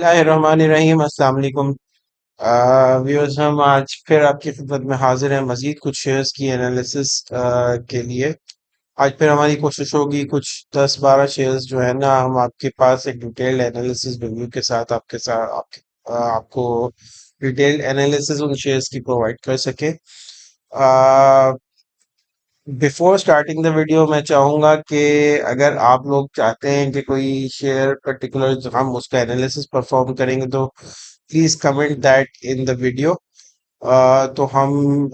बिस्मिल्लाहिर्रहमानिर्रहीम अस्सलाम वालेकुम। व्यूअर्स, हम आज फिर आपकी खिदमत में हाजिर हैं मजीद कुछ शेयर्स की एनालिसिस के लिए। आज फिर हमारी कोशिश होगी कुछ 10-12 शेयर्स जो है ना, हम आपके पास एक डिटेल्ड एनालिसिस रिव्यू के साथ आपको डिटेल्ड एनालिसिस उन शेयर्स की प्रोवाइड कर सके। बिफोर स्टार्टिंग द वीडियो मैं चाहूंगा कि अगर आप लोग चाहते हैं कि कोई शेयर पर्टिकुलर हम उसका एनालिसिस परफॉर्म करेंगे तो please comment that in the video. तो हम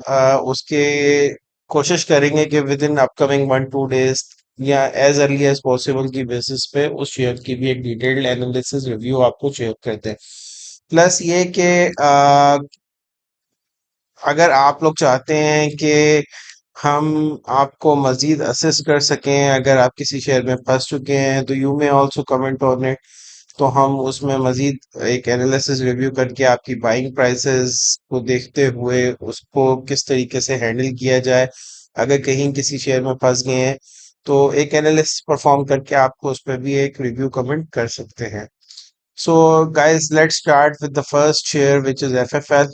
उसके कोशिश करेंगे कि विद इन अपकमिंग 1-2 डेज या एज अर्ली एज पॉसिबल की बेसिस पे उस शेयर की भी एक डिटेल्ड एनालिसिस रिव्यू आपको शेयर करते हैं। प्लस ये कि अगर आप लोग चाहते हैं कि हम आपको मजीद असिस्ट कर सकें, अगर आप किसी शेयर में फंस चुके हैं तो you may also comment on it. तो हम उसमें मजीद एक एनालिसिस रिव्यू करके आपकी बाइंग प्राइसेस को देखते हुए उसको किस तरीके से हैंडल किया जाए। अगर कहीं किसी शेयर में फंस गए हैं तो एक एनालिसिस परफॉर्म करके आपको उस पर भी एक रिव्यू कमेंट कर सकते हैं। So guys, let's start with the first share which is FFL.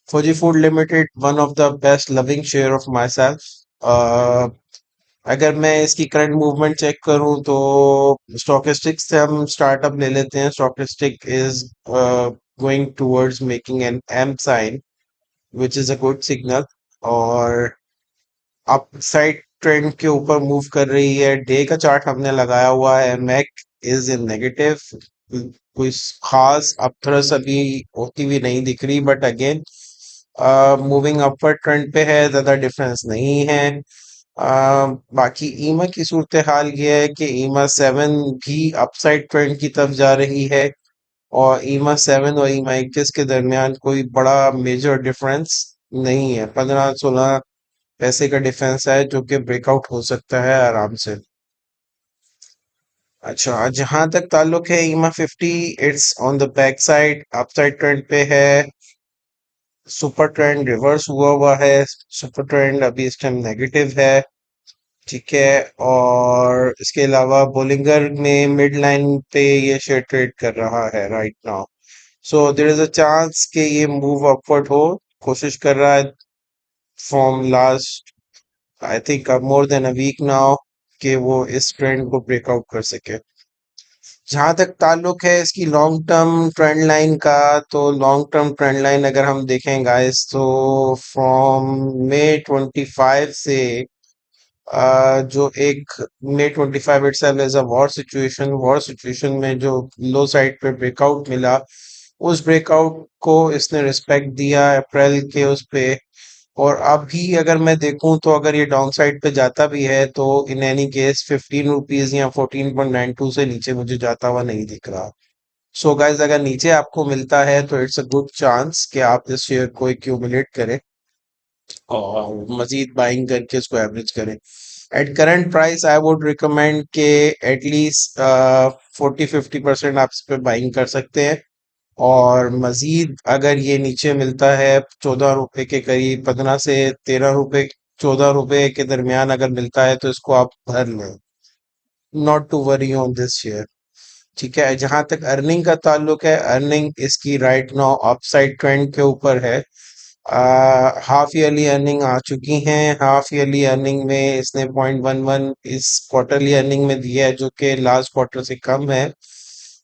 Fuji Food Limited, one of the best loving share of myself. Uh, अगर मैं इसकी करंट मूवमेंट चेक करूं तो स्टॉकेस्टिक से हम स्टार्टअप ले लेते हैं। Stochastic is going towards making an M sign which is a good signal, और अप साइड ट्रेंड के ऊपर मूव कर रही है। डे का चार्ट हमने लगाया हुआ है, मैक इज इन नेगेटिव। कोई खास अपथ्रस अभी होती हुई नहीं दिख रही, but again moving upward trend पे है, ज्यादा डिफरेंस नहीं है। बाकी ईमा की सूरत हाल ये है कि ईमा 7 भी अपसाइड ट्रेंड की तरफ जा रही है, और ईमा 7 और ईमा 21 के दरमियान कोई बड़ा मेजर डिफरेंस नहीं है। 15-16 पैसे का डिफरेंस है जो कि ब्रेकआउट हो सकता है आराम से। अच्छा, जहां तक ताल्लुक है ईमा 50, it's on the back side, upside trend पे है। सुपर ट्रेंड रिवर्स हुआ हुआ है, सुपर ट्रेंड अभी इस टाइम नेगेटिव है। ठीक है, और इसके अलावा बोलिंगर में मिड लाइन पे ये शेयर ट्रेड कर रहा है right now. So there is a chance कि ये मूव अपवर्ड हो, कोशिश कर रहा है from last I think more than a week now कि वो इस ट्रेंड को ब्रेकआउट कर सके। जहां तक ताल्लुक है इसकी लॉन्ग टर्म ट्रेंड लाइन का, तो लॉन्ग टर्म ट्रेंड लाइन अगर हम देखें गाइस तो फ्रॉम May 25 से जो एक May 25 itself as a war situation में जो लो साइड पे ब्रेकआउट मिला, उस ब्रेकआउट को इसने रिस्पेक्ट दिया अप्रैल के उस पे। और अभी अगर मैं देखूं तो अगर ये डाउन साइड पे जाता भी है तो इन एनी केस 15 रुपीज या 14.92 से नीचे मुझे जाता हुआ नहीं दिख रहा। सो गाइज, अगर नीचे आपको मिलता है तो इट्स अ गुड चांस कि आप इस शेयर को एक्यूमुलेट करें और मजीद बाइंग करके इसको एवरेज करें। At current price I would recommend के एटलीस्ट 40-50% आप इस पे बाइंग कर सकते हैं। और मजीद अगर ये नीचे मिलता है 14 रुपए के करीब, 15 से 13 रुपए, 14 रुपए के दरमियान अगर मिलता है तो इसको आप भर लें। Not to worry on this share. ठीक है, जहां तक अर्निंग का ताल्लुक है, अर्निंग इसकी राइट नाउ अपसाइड ट्रेंड के ऊपर है। हाफ ईयरली अर्निंग आ चुकी हैं। हाफ ईयरली अर्निंग में इसने 0.11 इस क्वार्टरली अर्निंग में दिया है, जो कि लास्ट क्वार्टर से कम है।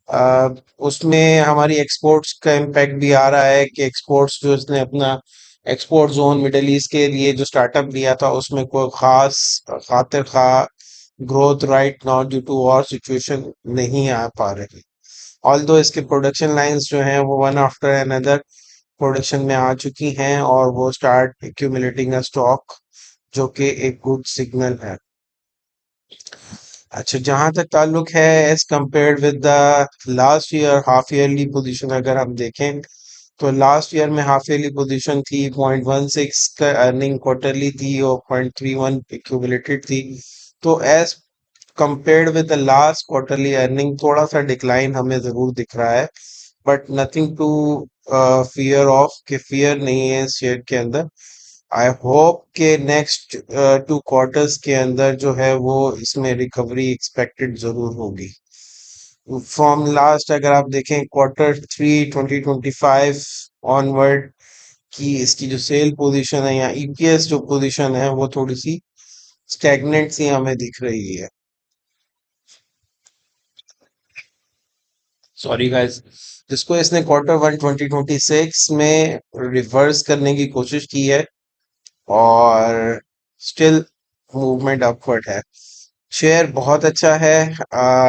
आ, उसमें हमारी एक्सपोर्ट्स का इम्पैक्ट भी आ रहा है कि एक्सपोर्ट्स जो इसने अपना एक्सपोर्ट जोन मिडल ईस्ट के लिए जो स्टार्टअप लिया था उसमें कोई खास खातिर खा growth right now due to war situation नहीं आ पा रही। ऑल्दो इसके प्रोडक्शन लाइंस जो हैं वो वन आफ्टर अनदर प्रोडक्शन में आ चुकी हैं और वो स्टार्ट एक्यूमुलेटिंग अ स्टॉक, जो कि एक गुड सिग्नल है। अच्छा, जहां तक ताल्लुक है as compared with the last year half yearly position अगर हम देखें तो लास्ट ईयर में हाफ ईयरली पोजीशन थी 0.16 का, अर्निंग क्वार्टरली थी और 0.31 एक्यूमुलेटेड थी। तो as compared with the last quarterly earning थोड़ा सा डिक्लाइन हमें जरूर दिख रहा है, but nothing to fear of, कि फियर नहीं है इस शेयर के अंदर। आई होप के नेक्स्ट 2 क्वार्टर्स के अंदर जो है वो इसमें रिकवरी एक्सपेक्टेड जरूर होगी। फ्रॉम लास्ट अगर आप देखें Q3 2025 ऑनवर्ड की इसकी जो सेल पोजीशन है या ईपीएस जो पोजीशन है वो थोड़ी सी स्टैग्नेंट सी हमें दिख रही है। सॉरी गाइस, जिसको इसने Q1 2026 में रिवर्स करने की कोशिश की है और स्टिल मूवमेंट अपवर्ड है। शेयर बहुत अच्छा है।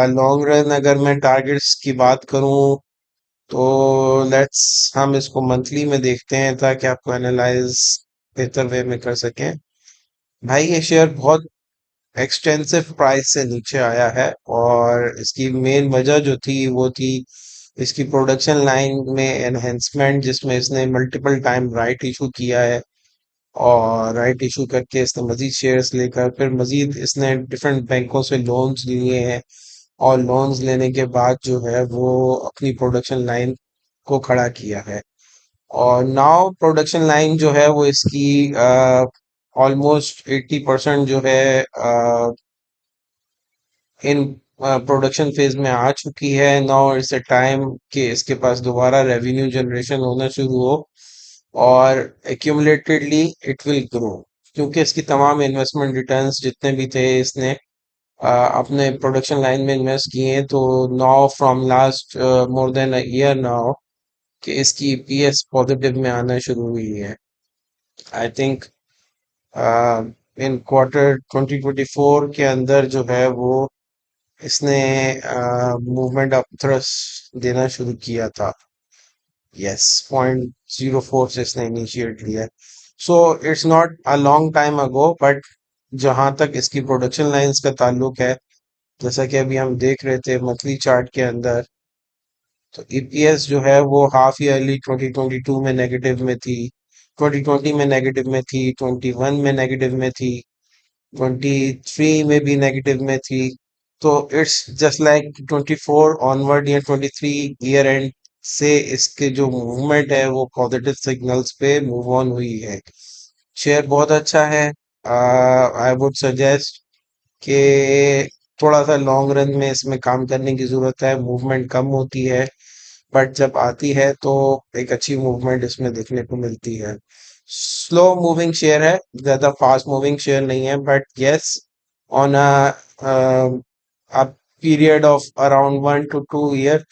लॉन्ग रन अगर मैं टारगेट्स की बात करूं तो लेट्स हम इसको मंथली में देखते हैं ताकि आपको एनालाइज बेहतर वे में कर सकें। भाई ये शेयर बहुत एक्सटेंसिव प्राइस से नीचे आया है और इसकी मेन वजह जो थी वो थी इसकी प्रोडक्शन लाइन में एनहेंसमेंट, जिसमें इसने मल्टीपल टाइम राइट इशू किया है और राइट इशू करके इसने मजीद शेयर्स लेकर फिर मजीद इसने डिफरेंट बैंकों से लोन्स लिए हैं और लोन्स लेने के बाद जो है वो अपनी प्रोडक्शन लाइन को खड़ा किया है। और नाउ प्रोडक्शन लाइन जो है वो इसकी ऑलमोस्ट 80% जो है इन प्रोडक्शन फेज में आ चुकी है। नाउ इट्स अ टाइम कि इसके पास दोबारा रेवेन्यू जनरेशन होना शुरू हो और एक्यूमुलेटेडली इट विल ग्रो, क्योंकि इसकी तमाम इन्वेस्टमेंट रिटर्न्स जितने भी थे इसने अपने प्रोडक्शन लाइन में इन्वेस्ट किए हैं। तो now from last more than a year now कि इसकी ईपीएस पॉजिटिव में आना शुरू हुई है। आई थिंक इन Q4 के अंदर जो है वो इसने मूवमेंट अप थ्रस्ट देना शुरू किया था। यस, 0.04 से इसने इनिशिएट लिया है। So it's not a long time ago, but जहां तक इसकी प्रोडक्शन लाइंस का ताल्लुक है, जैसा कि अभी हम देख रहे थे मंथली चार्ट के अंदर, तो ईपीएस जो है वो हाफ ईयरली 2022 में नेगेटिव में थी, 2020 में नेगेटिव में थी, 21 में नेगेटिव में थी, 23 में भी नेगेटिव में थी। तो इट्स जस्ट लाइक 24 ऑनवर्ड या 23 ईयर एंड से इसके जो मूवमेंट है वो पॉजिटिव सिग्नल्स पे मूव ऑन हुई है। शेयर बहुत अच्छा है। आई वुड सजेस्ट कि थोड़ा सा लॉन्ग रन में इसमें काम करने की जरूरत है। मूवमेंट कम होती है बट जब आती है तो एक अच्छी मूवमेंट इसमें देखने को मिलती है। स्लो मूविंग शेयर है, ज्यादा फास्ट मूविंग शेयर नहीं है, but yes on a period of around 1 to 2 year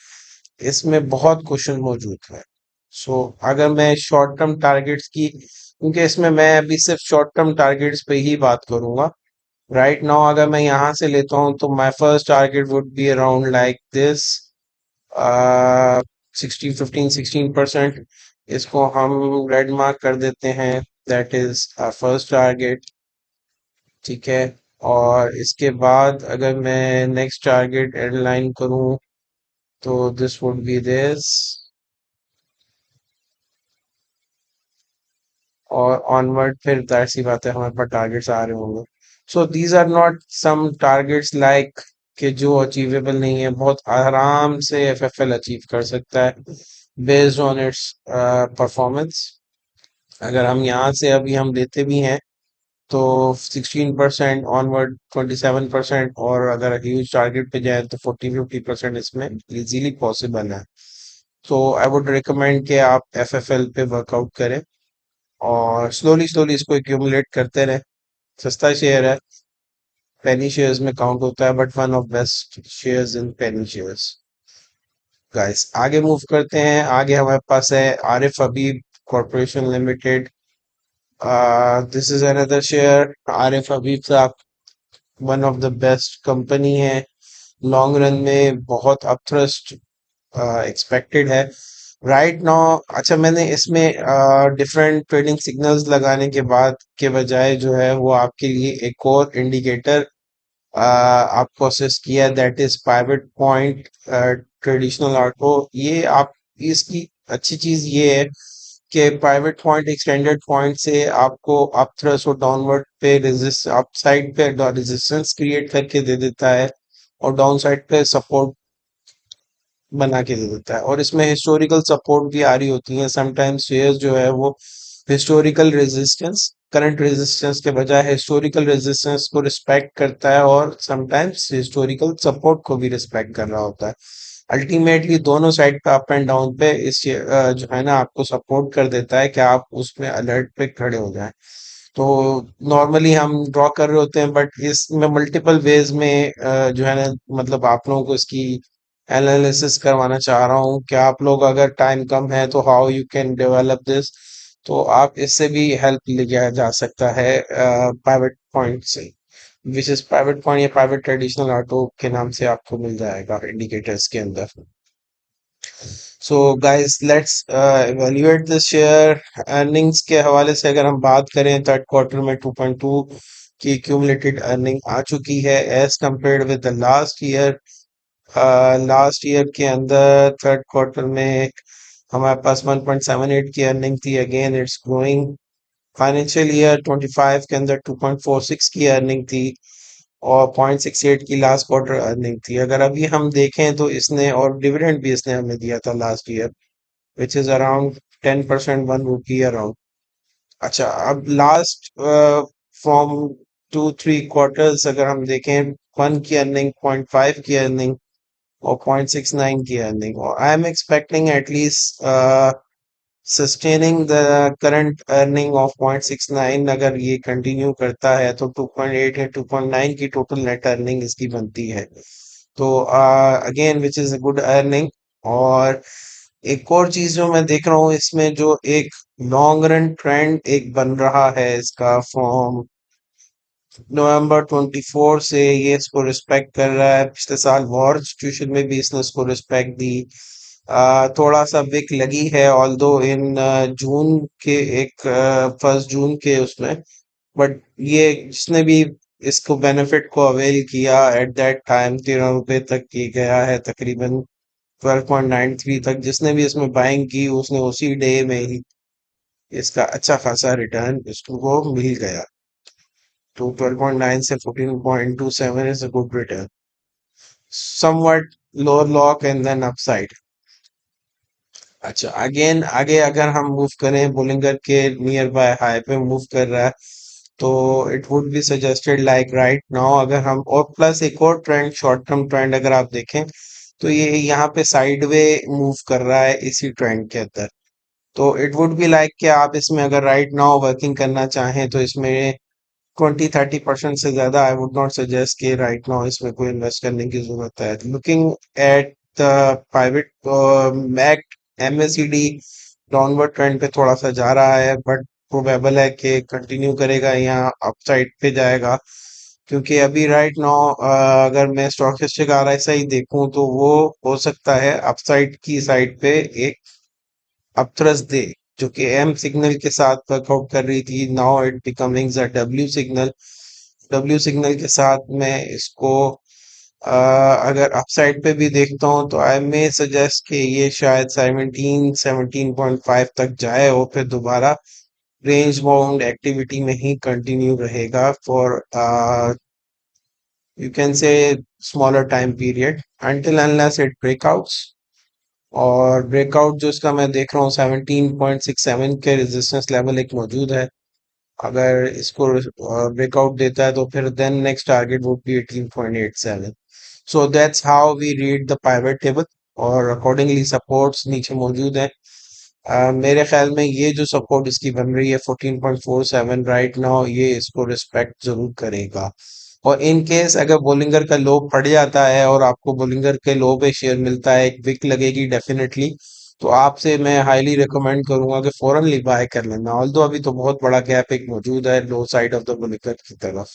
इसमें बहुत क्वेश्चन मौजूद है। सो अगर मैं शॉर्ट टर्म टारगेट्स की, क्योंकि इसमें मैं अभी सिर्फ शॉर्ट टर्म टारगेट्स पे ही बात करूंगा राइट नाउ, अगर मैं यहाँ से लेता हूँ तो my first target would be around like this 16 15 16%। इसको हम रेड मार्क कर देते हैं, that is our first target. ठीक है, और इसके बाद अगर मैं नेक्स्ट टारगेट एडलाइन करूं तो दिस वुड बी दिस, और ऑनवर्ड फिर जाहिर सी बात है हमारे पास टारगेट्स आ रहे होंगे। So these are not some targets like कि जो अचीवेबल नहीं है, बहुत आराम से एफएफएल अचीव कर सकता है बेस्ड ऑन इट्स परफॉर्मेंस। अगर हम यहाँ से अभी हम लेते भी हैं तो 16% ऑनवर्ड 27%, और अगर ह्यूज टारगेट पे जाए तो 40 50% इसमें इजीली पॉसिबल है। तो आई वुड रिकमेंड कि आप एफएफएल पे वर्कआउट करें और स्लोली स्लोली इसको एक्यूमुलेट करते रहें। सस्ता शेयर है, पेनी शेयर्स में काउंट होता है, but one of best shares in penny shares. Guys आगे मूव करते हैं। आगे हमारे पास है Arif Habib corporation limited. This is another share. Arif Habib साहब one of the best company है, लॉन्ग रन में बहुत अपथ्रस्ट एक्सपेक्टेड है राइट नाउ। अच्छा, मैंने इसमें डिफरेंट ट्रेडिंग सिग्नल्स लगाने के बाद के बजाय जो है वो आपके लिए एक और इंडिकेटर आपको असिस्ट किया, that is pivot point traditional आर्को। ये आप इसकी अच्छी चीज ये है कि प्राइवेट पॉइंट एक्सटेंडेड पॉइंट से आपको अप थ्रस्ट और डाउनवर्ड पे रेजिस्ट, अप साइड पे रेजिस्टेंस क्रिएट करके दे देता है और डाउन साइड पे सपोर्ट बना के दे देता है। और इसमें हिस्टोरिकल सपोर्ट भी आ रही होती है। समटाइम्स शेयर्स जो है वो हिस्टोरिकल रेजिस्टेंस करंट रेजिस्टेंस के बजाय हिस्टोरिकल रेजिस्टेंस को रिस्पेक्ट करता है और समटाइम्स हिस्टोरिकल सपोर्ट को भी रिस्पेक्ट कर रहा होता है। अल्टीमेटली दोनों साइड पे अप एंड डाउन पे जो है ना आपको सपोर्ट कर देता है कि आप उसमें अलर्ट पे खड़े हो जाएं। तो नॉर्मली हम ड्रॉ कर रहे होते हैं बट इसमें मल्टीपल वेज में जो है ना मतलब आप लोगों को इसकी एनालिसिस करवाना चाह रहा हूँ कि आप लोग अगर टाइम कम है तो how you can develop this. तो आप इससे भी हेल्प लिया जा सकता है प्राइवेट पॉइंट से, विच इज प्राइवेट पॉइंट या प्राइवेट ट्रेडिशनल ऑटो के नाम से आपको मिल जाएगा इंडिकेटर्स के अंदर। So guys let's evaluate this share. Earnings के हवाले से अगर हम बात करें थर्ड क्वार्टर में 2.2 की क्यूमुलेटेड अर्निंग आ चुकी है as compared with the last year. Last year के अंदर थर्ड क्वार्टर में हमारे पास 1.78 की अर्निंग थी, again it's growing. Financial year 25 के अंदर 2.46 की अर्निंग थी और 0.68 की लास्ट क्वार्टर अर्निंग थी। अगर अभी हम देखें तो इसने और डिविडेंड भी इसने हमें दिया था last year which is around 10%, 1 rupee around. अच्छा अब लास्ट फ्रॉम 2-3 क्वार्टर्स अगर हम देखें, 1 की अर्निंग, 0.5 की अर्निंग और 0.69 की अर्निंग, और आई am expecting at least sustaining the current earning of 0.69। अगर ये कंटिन्यू करता है तो 2.8 या 2.9 की टोटल नेट अर्निंग इसकी बनती है। तो again which is a good earning. और एक और चीज जो मैं देख रहा हूँ इसमें, जो एक लॉन्ग रन ट्रेंड एक बन रहा है इसका फ्रॉम नवंबर 24 से, ये इसको रिस्पेक्ट कर रहा है। पिछले साल वॉर सिचुएशन में भी इसने इसको रिस्पेक्ट दी। थोड़ा सा विक लगी है ऑल दो इन जून के, एक 1 जून के उसमें, बट ये जिसने भी इसको बेनिफिट को अवेल किया एट दैट टाइम 13 रुपए तक की गया है, तकरीबन 12.93 तक जिसने भी इसमें बाइंग की उसने उसी डे में ही इसका अच्छा खासा रिटर्न इसको मिल गया। तो 12.9 से 14.27 is a good return. Somewhat lower lock and then upside. अच्छा अगेन आगे अगर हम मूव करें, बोलिंगर के नियर बाय हाई पे मूव कर रहा है, तो it would be suggested like right now अगर हम, और प्लस एक और ट्रेंड, शॉर्ट टर्म ट्रेंड अगर आप देखें तो ये यहाँ पे साइडवे मूव कर रहा है इसी ट्रेंड के अंदर। तो इट वुड बी लाइक कि आप इसमें अगर राइट नाउ वर्किंग करना चाहें तो इसमें 20-30% से ज्यादा आई वुड नॉट सजेस्ट कि राइट नाउ इसमें कोई इन्वेस्ट करने की जरूरत है। Looking at the private mac MSCD downward trend पे थोड़ा सा जा रहा है, बट प्रोबेबल है कि कंटिन्यू करेगा या अपसाइड पे जाएगा। क्योंकि अभी राइट नाउ अगर मैं स्टॉकेस्टिक आरएसआई देखूं तो वो हो सकता है अपसाइड की साइड पे एक अपथ्रस्ट दे, जो कि एम सिग्नल के साथ वर्कआउट कर रही थी। Now it becoming a W signal. W signal के साथ मैं इसको अगर अपसाइड पे भी देखता हूँ तो आई मे सजेस्ट कि ये शायद 17-17.5 तक जाए और फिर दोबारा रेंज बाउंड एक्टिविटी में ही कंटिन्यू रहेगा for you can say smaller time period until unless it breakouts। और ब्रेकआउट जो इसका मैं देख रहा हूँ 17.67 के रेजिस्टेंस लेवल एक मौजूद है। अगर इसको ब्रेकआउट देता है तो फिर then next target would be 18.87। So that's how we read the pivot table, और अकॉर्डिंगली सपोर्ट्स नीचे मौजूद है। मेरे ख्याल में ये जो सपोर्ट इसकी बन रही है 14.47 राइट नाउ, ये इसको रिस्पेक्ट जरूर करेगा। और इन केस अगर बोलिंगर का लो पड़ जाता है और आपको बोलिंगर के लो पे शेयर मिलता है, एक विक लगेगी डेफिनेटली, तो आपसे मैं हाईली रिकमेंड करूंगा कि फौरनली बाय कर लेना। ऑल्दो अभी तो बहुत बड़ा गैप एक मौजूद है लो साइड ऑफ द बोलिंगर की तरफ।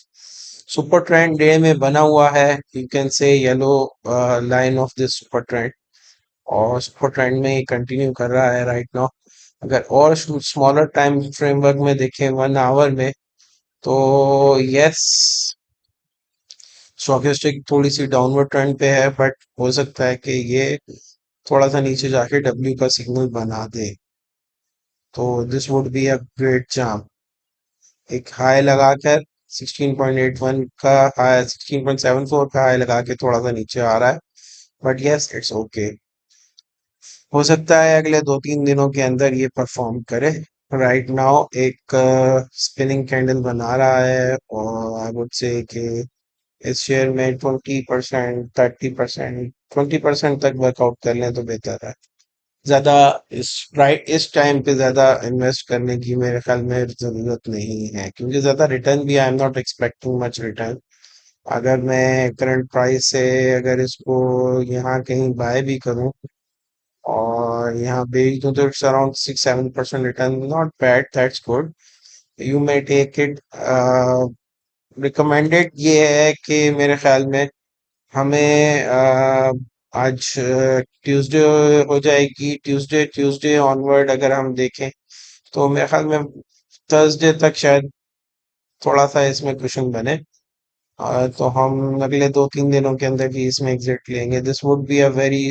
सुपर ट्रेंड डे में बना हुआ है, you can say yellow line of this super trend, और सुपर ट्रेंड में ये कंटिन्यू कर रहा है राइट नाउ। अगर और स्मॉलर टाइम फ्रेमवर्क में देखें 1 आवर में, तो यस स्टॉकिस्टिक थोड़ी सी डाउनवर्ड ट्रेंड पे है, बट हो सकता है कि ये थोड़ा सा नीचे जाके डब्ल्यू का सिग्नल बना दे। तो this would be a great jump. एक हाई लगाकर 16.81 का हाई, 16.74 का हाई लगा के थोड़ा सा नीचे आ रहा है, बट यस इट्स ओके। हो सकता है अगले 2-3 दिनों के अंदर ये परफॉर्म करे। राइट नाउ एक स्पिनिंग कैंडल बना रहा है, और आई वुड से कि इस शेयर में 20%, 30%, 20% तक वर्कआउट कर लें तो बेहतर है। ज्यादा इस टाइम पे ज्यादा इन्वेस्ट करने की मेरे ख्याल में जरूरत नहीं है, क्योंकि ज्यादा रिटर्न भी I am not expecting much return. अगर मैं करंट प्राइस से अगर इसको यहाँ कहीं बाय भी करूं और यहाँ बेच दूं तो it's around 6-7% return, not bad, that's good. You may take it. Recommended ये है कि मेरे ख्याल में हमें आज ट्यूसडे हो जाएगी, ट्यूसडे ट्यूसडे ऑनवर्ड अगर हम देखें तो मेरे ख्याल में थर्सडे तक शायद थोड़ा सा इसमें कुशन बने। तो हम अगले 2-3 दिनों के अंदर ही इसमें एग्जिट लेंगे। This would be a very,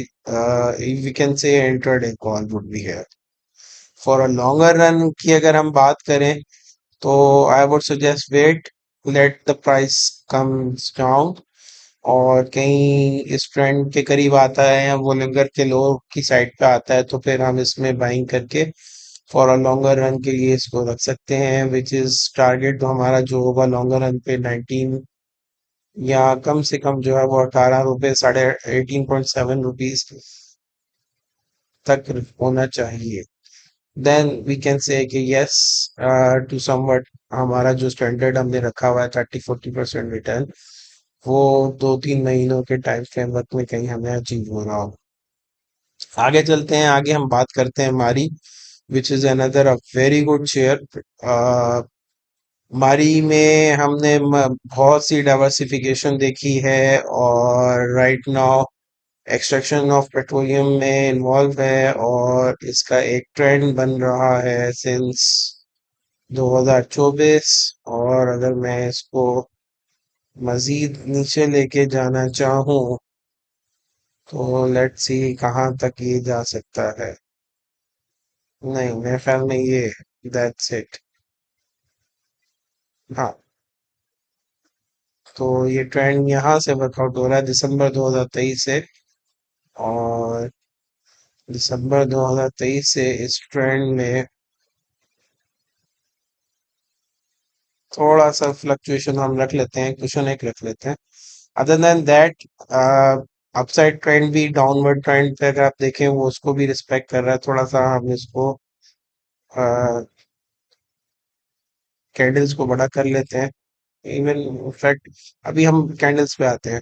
we can say entered a call would be है। फॉर अ लॉन्गर रन की अगर हम बात करें तो I would suggest wait, let the price comes down, और कहीं इस ट्रेंड के करीब आता है या वोलेंगर के लो की साइड पे आता है तो फिर हम इसमें बाइंग करके फॉर अ लॉन्गर रन के लिए इसको रख सकते हैं, विच इज टारगेट तो हमारा जो होगा लॉन्गर रन पे 19, या कम से कम जो है वो 18 रुपये, साढ़े 18.7 रुपीज तक होना चाहिए। देन वी कैन से कि यस, टू समवट हमारा जो स्टैंडर्ड हमने रखा हुआ है 30-40% रिटर्न, वो 2-3 महीनों के टाइम फ्रेमवर्क में कहीं हमें अचीव हो रहा हो। आगे चलते हैं, आगे हम बात करते हैं मारी, which is another a very good share. मारी में हमने बहुत सी डाइवर्सिफिकेशन देखी है, और right now extraction of petroleum में इन्वॉल्व है, और इसका एक ट्रेंड बन रहा है सिंस 2024। और अगर मैं इसको मजीद नीचे लेके जाना चाहूँ तो लेट्स सी कहाँ तक ये जा सकता है। नहीं, मेरे ख्याल में ये दैट्स इट। हाँ, तो ये ट्रेंड यहाँ से वर्कआउट हो रहा है दिसंबर 2023 से, और दिसंबर 2023 से इस ट्रेंड में थोड़ा सा फ्लक्चुएशन हम रख लेते हैं, क्वेश्चन एक रख लेते हैं। Other than that, upside trend भी, डाउनवर्ड ट्रेंड पे अगर आप देखें वो उसको भी रिस्पेक्ट कर रहा है। थोड़ा सा हम इसको कैंडल्स को बड़ा कर लेते हैं। इवन इनफैक्ट अभी हम कैंडल्स पे आते हैं।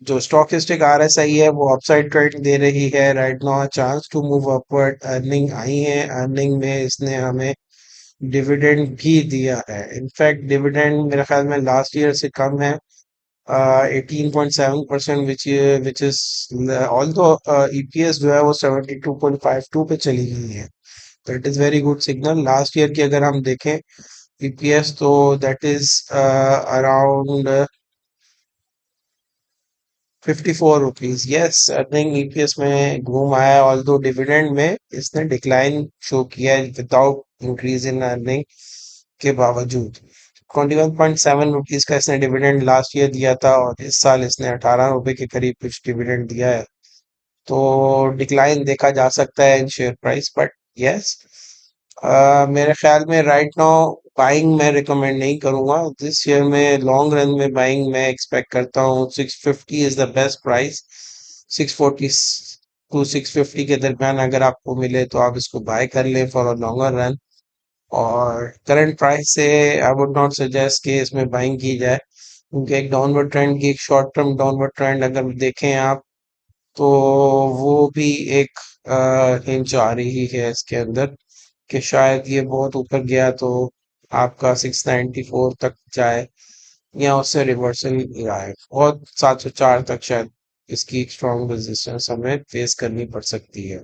जो स्टॉकिस्टिक आरएसआई है वो अपसाइड ट्रेंड दे रही है right now, chance to move upward. Earning आई है, अर्निंग में इसने हमें डिविडेंड भी दिया है। इनफैक्ट डिविडेंड मेरे ख्याल में लास्ट ईयर से कम है, 18.7%, विच इज, ऑल्दो ईपीएस जो है वो 72.52 पे चली गई है। तो it is very good signal. Last year की अगर हम देखें ईपीएस तो that is around 54 rupees. Yes, earning EPS में घूम आया, ऑल्दो डिविडेंड में इसने डिक्लाइन शो किया है विदाउट इंक्रीज इन अर्निंग के बावजूद। 21.7 रुपीज का इसने डिविडेंड लास्ट ईयर दिया था, और इस साल इसने 18 रुपए के करीब कुछ डिविडेंड दिया है। तो डिक्लाइन देखा जा सकता है in share price, but yes, मेरे ख्याल में राइट नाउ बाइंग मैं रिकमेंड नहीं करूंगा। दिस शेयर में लॉन्ग रन में बाइंग मैं एक्सपेक्ट करता हूँ। 650 is the best price. 640 to 650 के दरमियान अगर आपको मिले तो आप इसको बाय कर लें फॉर अ लॉन्गर रन। और करंट प्राइस से आई वुड नॉट सजेस्ट कि इसमें बाइंग की जाए, क्योंकि एक डाउनवर्ड ट्रेंड की, एक शॉर्ट टर्म डाउनवर्ड ट्रेंड अगर देखें आप तो वो भी एक हिंच आ रही है इसके अंदर कि शायद ये बहुत ऊपर गया तो आपका 694 तक जाए, या उससे रिवर्सल आए, बहुत 704 तक शायद इसकी स्ट्रॉन्ग रेजिस्टेंस हमें फेस करनी पड़ सकती है।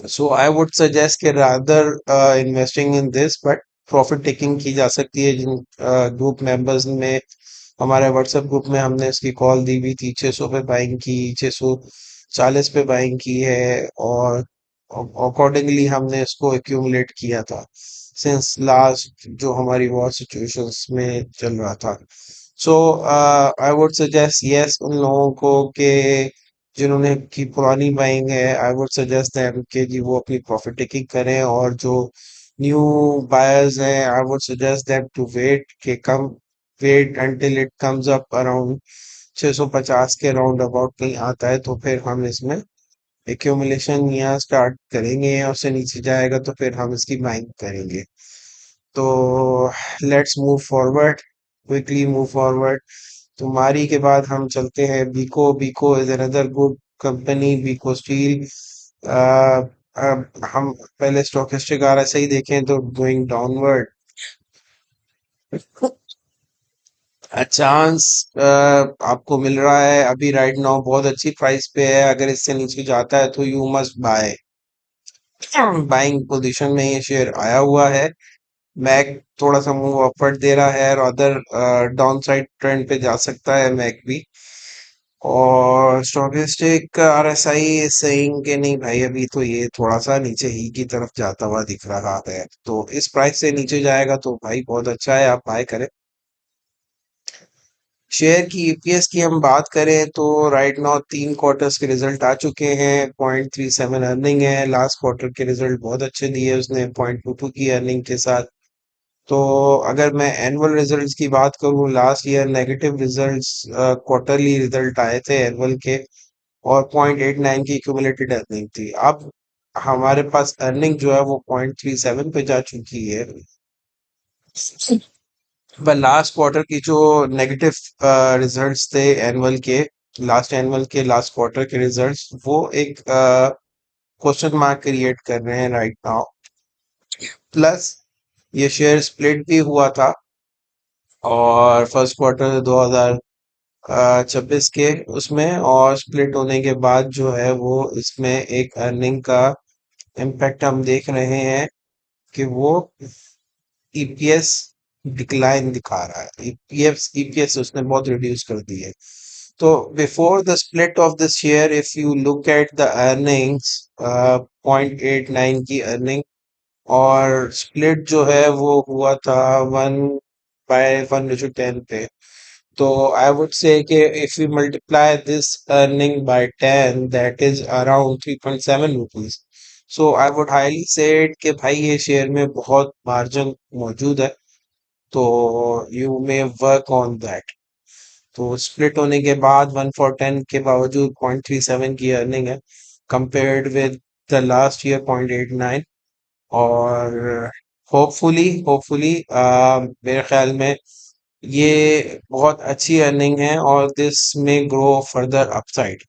सो आई वुड सजेस्ट कि rather investing in this, but profit taking की जा सकती है। जिन ग्रुप मेंबर्स में, हमारे व्हाट्सएप ग्रुप में हमने इसकी कॉल दी हुई थी, 600 पे बाइंग की, 640 पे बाइंग की है, और अकॉर्डिंगली हमने इसको एक्यूमुलेट किया था सिंस लास्ट जो हमारी वॉर सिचुएशंस में चल रहा था। सो आई वुड सजेस्ट यस उन लोगों को कि जिन्होंने की पुरानी बाइंग है, आई वुड सजेस्ट देम कि जी वो अपनी प्रॉफिट टेकिंग करें, और जो न्यू बायर्स हैं I would suggest them to wait के कम wait until it comes up around 650 के राउंड अबाउट कहीं आता है, तो फिर हम इसमें एक्यूमुलेशन यहाँ स्टार्ट करेंगे, और उससे नीचे जाएगा तो फिर हम इसकी बाइंग करेंगे। तो let's move forward, quickly move forward. तुम्हारी के बाद हम चलते हैं Beco. Beco is another good company, Beco steel. अब हम पहले स्टॉकिस्टिक आरएसआई देखें तो गोइंग डाउनवर्ड, चांस आपको मिल रहा है अभी राइट नाउ, बहुत अच्छी प्राइस पे है। अगर इससे नीचे जाता है तो you must buy, buying position में ये शेयर आया हुआ है। मैक थोड़ा सा मूव अपवर्ड दे रहा है, और अदर डाउन साइड ट्रेंड पे जा सकता है मैक भी। और स्टोकेस्टिक आरएसआई सेइंग के नहीं भाई, अभी तो ये थोड़ा सा नीचे ही की तरफ जाता हुआ दिख रहा है, तो इस प्राइस से नीचे जाएगा तो भाई बहुत अच्छा है, आप बाय करें। शेयर की ईपीएस की हम बात करें तो राइट नाउ 3 क्वार्टर्स के रिजल्ट आ चुके हैं, 0.37 अर्निंग है। लास्ट क्वार्टर के रिजल्ट बहुत अच्छे दिए उसने, 0.22 की अर्निंग के साथ। तो अगर मैं एनुअल रिजल्ट्स की बात करूं, last year negative results, quarterly result आए थे एनुअल के, और 0.89 की क्यूमुलेटेड अर्निंग थी। अब हमारे पास अर्निंग जो है वो 0.37 पे जा चुकी है। पर लास्ट क्वार्टर की जो नेगेटिव रिजल्ट्स थे एनुअल के, लास्ट एनुअल के लास्ट क्वार्टर के रिजल्ट्स, वो एक क्वेश्चन मार्क क्रिएट कर रहे हैं राइट नाउ। प्लस ये शेयर स्प्लिट भी हुआ था, और फर्स्ट क्वार्टर 2026 के उसमें, और स्प्लिट होने के बाद जो है वो इसमें एक अर्निंग का इम्पैक्ट हम देख रहे हैं कि वो ईपीएस डिक्लाइन दिखा रहा है। ईपीएस उसने बहुत रिड्यूस कर दी है। तो before the split of this share, if you look at the earnings, 0.89 की अर्निंग, और स्प्लिट जो है वो हुआ था 1/1:10 पे। तो I would say कि if we multiply this earning by 10, that is around 3.7 rupees. So I would highly say it कि भाई ये शेयर में बहुत मार्जिन मौजूद है, तो you may work on that। तो स्प्लिट होने के बाद 1/10 के बावजूद 0.37 की अर्निंग है, compared with the last year 0.89। और होपफुली मेरे ख्याल में ये बहुत अच्छी अर्निंग है, और दिस में ग्रो फर्दर अपसाइड।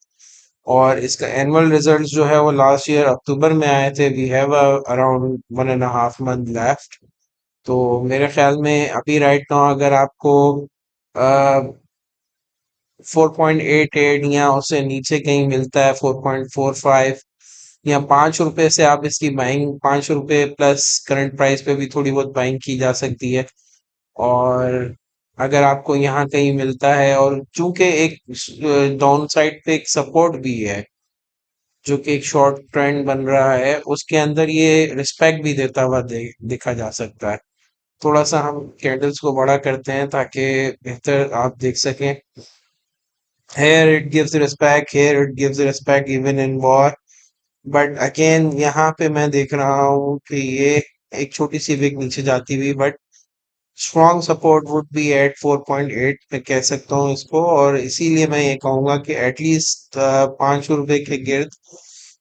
और इसका एनुअल रिजल्ट जो है वो लास्ट ईयर अक्टूबर में आए थे। We have around 1.5 month left. तो मेरे ख्याल में अभी राइट नाउ अगर आपको 4.88 या उससे नीचे कहीं मिलता है, 4.45 या 5 रुपए से आप इसकी बाइंग, 5 रुपए प्लस करंट प्राइस पे भी थोड़ी बहुत बाइंग की जा सकती है। और अगर आपको यहाँ कहीं मिलता है, और चूंकि एक डाउन साइड पे एक सपोर्ट भी है जो कि एक शॉर्ट ट्रेंड बन रहा है, उसके अंदर ये रिस्पेक्ट भी देता हुआ देखा जा सकता है। थोड़ा सा हम कैंडल्स को बड़ा करते हैं ताकि बेहतर आप देख सकें। Here it gives respect, here it gives respect even in war। But again यहाँ पे मैं देख रहा हूँ कि ये एक छोटी सी विक नीचे जाती हुई, but strong support would be at 4.8 पे कह सकता हूँ इसको। और इसीलिए मैं ये कहूंगा कि एटलीस्ट 5 रुपए के गिर्द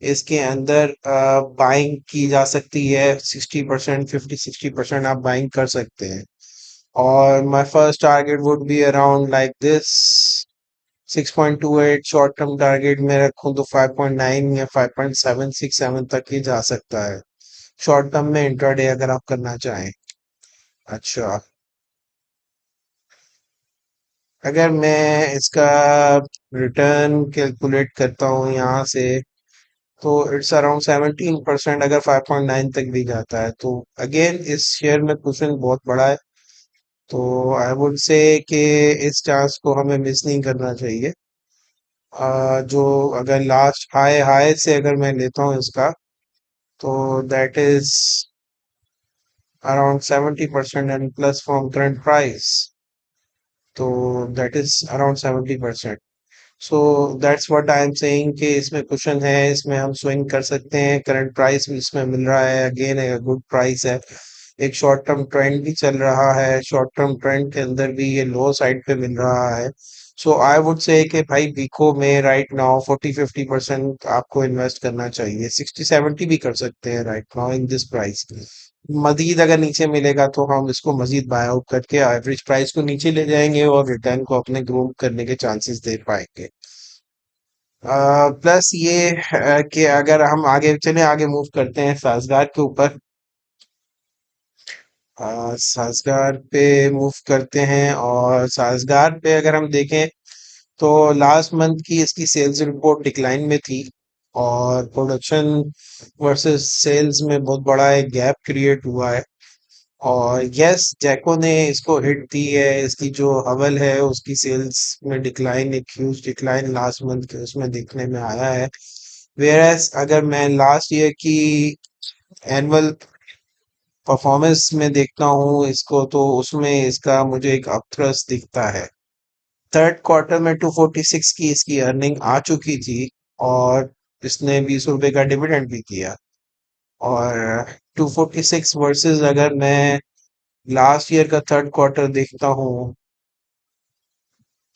इसके अंदर बाइंग की जा सकती है। 60%, 50-60% आप बाइंग कर सकते हैं। और my first target would be around like this 6.28। Short term target में रखूं तो 5.9 या 5.767 तक ही जा सकता है, शॉर्ट टर्म में इंट्राडे अगर आप करना चाहें। अच्छा, अगर मैं इसका रिटर्न कैलकुलेट करता हूँ यहाँ से, तो इट्स अराउंड 17%। अगर 5.9 तक भी जाता है तो अगेन इस शेयर में कुशन बहुत बड़ा है। तो आई वुड से कि इस चांस को हमें मिस नहीं करना चाहिए। जो अगर लास्ट हाई हाई से अगर मैं लेता हूँ इसका, तो that is around 70% and plus from current price, तो that is around 70%। So that's what I am saying कि इसमें कुशन है, इसमें हम स्विंग कर सकते हैं। करंट प्राइस भी इसमें मिल रहा है, अगेन एक गुड प्राइस है। एक शॉर्ट टर्म ट्रेंड भी चल रहा है, शॉर्ट टर्म ट्रेंड के अंदर भी ये लो साइड पे मिल रहा है। सो आई वुड से कि भाई बीको में राइट नाउ 40-50% आपको इन्वेस्ट करना चाहिए। 60-70 भी कर सकते हैं right now in this price. मजीद अगर नीचे मिलेगा तो हम इसको मजीद बाय आउट करके एवरेज प्राइस को नीचे ले जाएंगे और रिटर्न को अपने ग्रो करने के चांसेस दे पाएंगे। प्लस ये कि अगर हम आगे चले, आगे मूव करते हैं साजगार के ऊपर। साजगार पे मूव करते हैं और साजगार पे अगर हम देखें तो लास्ट मंथ की इसकी सेल्स रिपोर्ट डिक्लाइन में थी और प्रोडक्शन वर्सेस सेल्स में बहुत बड़ा एक गैप क्रिएट हुआ है। और यस, जैको ने इसको हिट दी है, इसकी जो हवल है उसकी सेल्स में डिक्लाइन, एक ह्यूज डिक्लाइन लास्ट मंथ के उसमें देखने में आया है। वेयरएस अगर मैं लास्ट ईयर की एनुअल परफॉर्मेंस में देखता हूँ इसको तो उसमें इसका मुझे एक अपथ्रस्ट दिखता है। थर्ड क्वार्टर में 246 की इसकी अर्निंग आ चुकी थी और इसने 20 रुपए का डिविडेंड भी किया। और 246 वर्सेस अगर मैं लास्ट ईयर का थर्ड क्वार्टर देखता हूँ,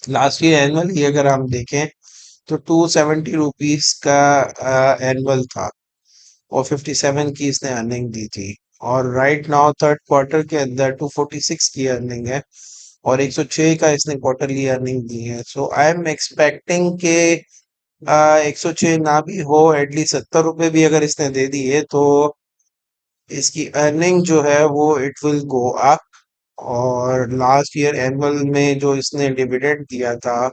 लास्ट ईयर एनुअल ही अगर हम देखें तो 270 रुपीज का एनुअल था और 57 की इसने अर्निंग दी थी। और राइट नाउ थर्ड क्वार्टर के अंदर 246 की अर्निंग है और 106 का इसने क्वार्टरली अर्निंग दी है। सो आई एम एक्सपेक्टिंग के 106 ना भी हो, एटलीस्ट 70 रुपए भी अगर इसने दे दिए तो इसकी अर्निंग जो है वो इट विल गो अप। और लास्ट ईयर एनुअल में जो इसने डिविडेंड दिया था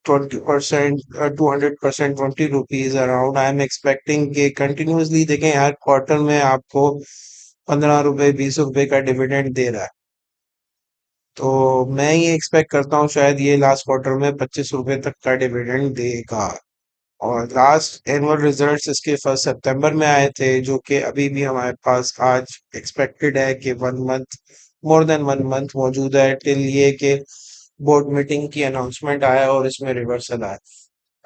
20%, 200%, 20 rupees around, I am expecting कि कंटिन्यूसली देखें हर क्वार्टर में आपको 15 रुपए 20 रुपए का डिविडेंड दे रहा है। तो मैं ये एक्सपेक्ट करता हूँ शायद ये लास्ट क्वार्टर में 25 रुपए तक का डिविडेंड देगा। और लास्ट एनुअल रिजल्ट्स इसके 1 सितंबर में आए थे जो कि अभी भी हमारे पास आज एक्सपेक्टेड है कि 1 मंथ, मोर देन 1 मंथ मौजूद है टिल ये कि बोर्ड मीटिंग की अनाउंसमेंट आया और इसमें रिवर्सल आया।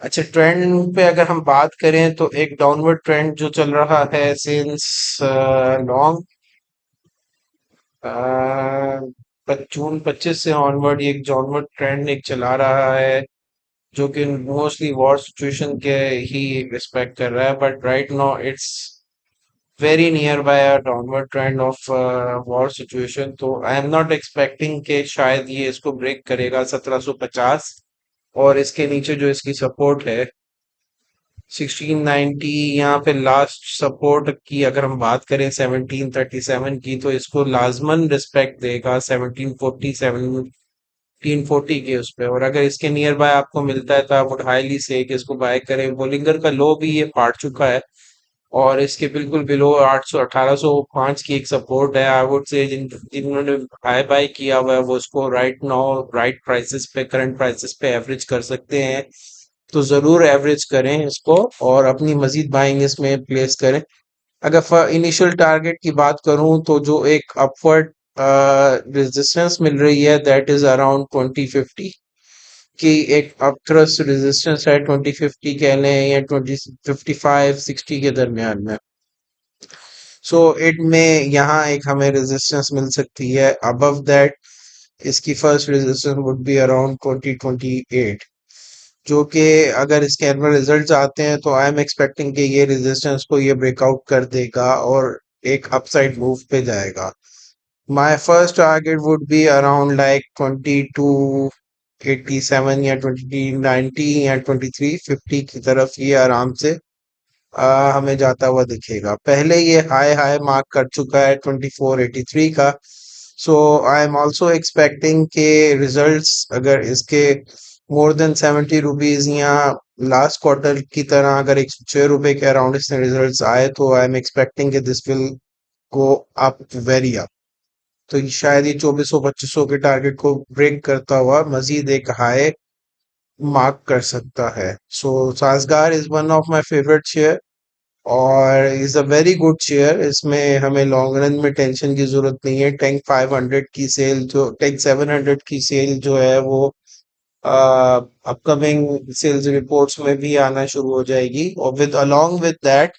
अच्छा, ट्रेंड पे अगर हम बात करें तो एक डाउनवर्ड ट्रेंड जो चल रहा है सिंस लॉन्ग, जून 25 से ऑनवर्ड एक डाउनवर्ड ट्रेंड एक चला रहा है जो कि मोस्टली वॉर सिचुएशन के ही रिस्पेक्ट कर रहा है। But right now it's very near by a downward trend of war situation. तो आई एम नॉट एक्सपेक्टिंग कि शायद ये इसको ब्रेक करेगा 1750। और इसके नीचे जो इसकी सपोर्ट है 1690, यहाँ पे लास्ट सपोर्ट की अगर हम बात करें 1737 की तो इसको लाजमन रिस्पेक्ट देगा 1740, 1740 के उस पे। और अगर इसके नियर बाय आपको मिलता है तो आप वुड हाईली से कि इसको बाय करें। बोलिंगर का लो भी ये पाट चुका है और इसके बिल्कुल बिलो 800 1805 की एक सपोर्ट है। आई वुड से जिन्होंने बाय बाय किया हुआ है वो इसको राइट नाउ राइट प्राइसेस पे, करंट प्राइसेस पे एवरेज कर सकते हैं। तो जरूर एवरेज करें इसको और अपनी मजीद बाइंग इसमें प्लेस करें। अगर इनिशियल टारगेट की बात करूं तो जो एक अपवर्ड रेजिस्टेंस मिल रही है दैट इज अराउंड 2050 की, एक अपथ्रस्ट रेजिस्टेंस है 2050 कह लें या 2055-60 के दरमियान में। सो इट में यहाँ एक हमें रेजिस्टेंस मिल सकती है। अबव दैट इसकी first resistance would be around 2028 जो कि अगर इसके एनुअल रिजल्ट्स आते हैं तो आई एम एक्सपेक्टिंग कि ये रेजिस्टेंस को ये ब्रेकआउट कर देगा और एक अपसाइड मूव पे जाएगा। My first target would be around like 2287 या 2090 या 2350 की तरफ ये आराम से हमें जाता हुआ दिखेगा। पहले ये हाई हाई मार्क कर चुका है 2483 का। सो आई एम ऑल्सो एक्सपेक्टिंग के रिजल्ट्स अगर इसके मोर देन 70 रुपीज या लास्ट क्वार्टर की तरह अगर 106 रुपए के अराउंड इसमें रिजल्ट्स आए तो आई एम एक्सपेक्टिंग कि this will go up very up. तो ये शायद ये 2400-2500 के टारगेट को ब्रेक करता हुआ मजीद एक हाई मार्क कर सकता है। So Sazgar is one of my favourite share और is a very good share. इसमें हमें लॉन्ग रन में टेंशन की जरूरत नहीं है। टैंक 500 की सेल जो टैंक 700 की सेल जो है वो अपकमिंग सेल्स रिपोर्ट्स में भी आना शुरू हो जाएगी और विद अलोंग विद दैट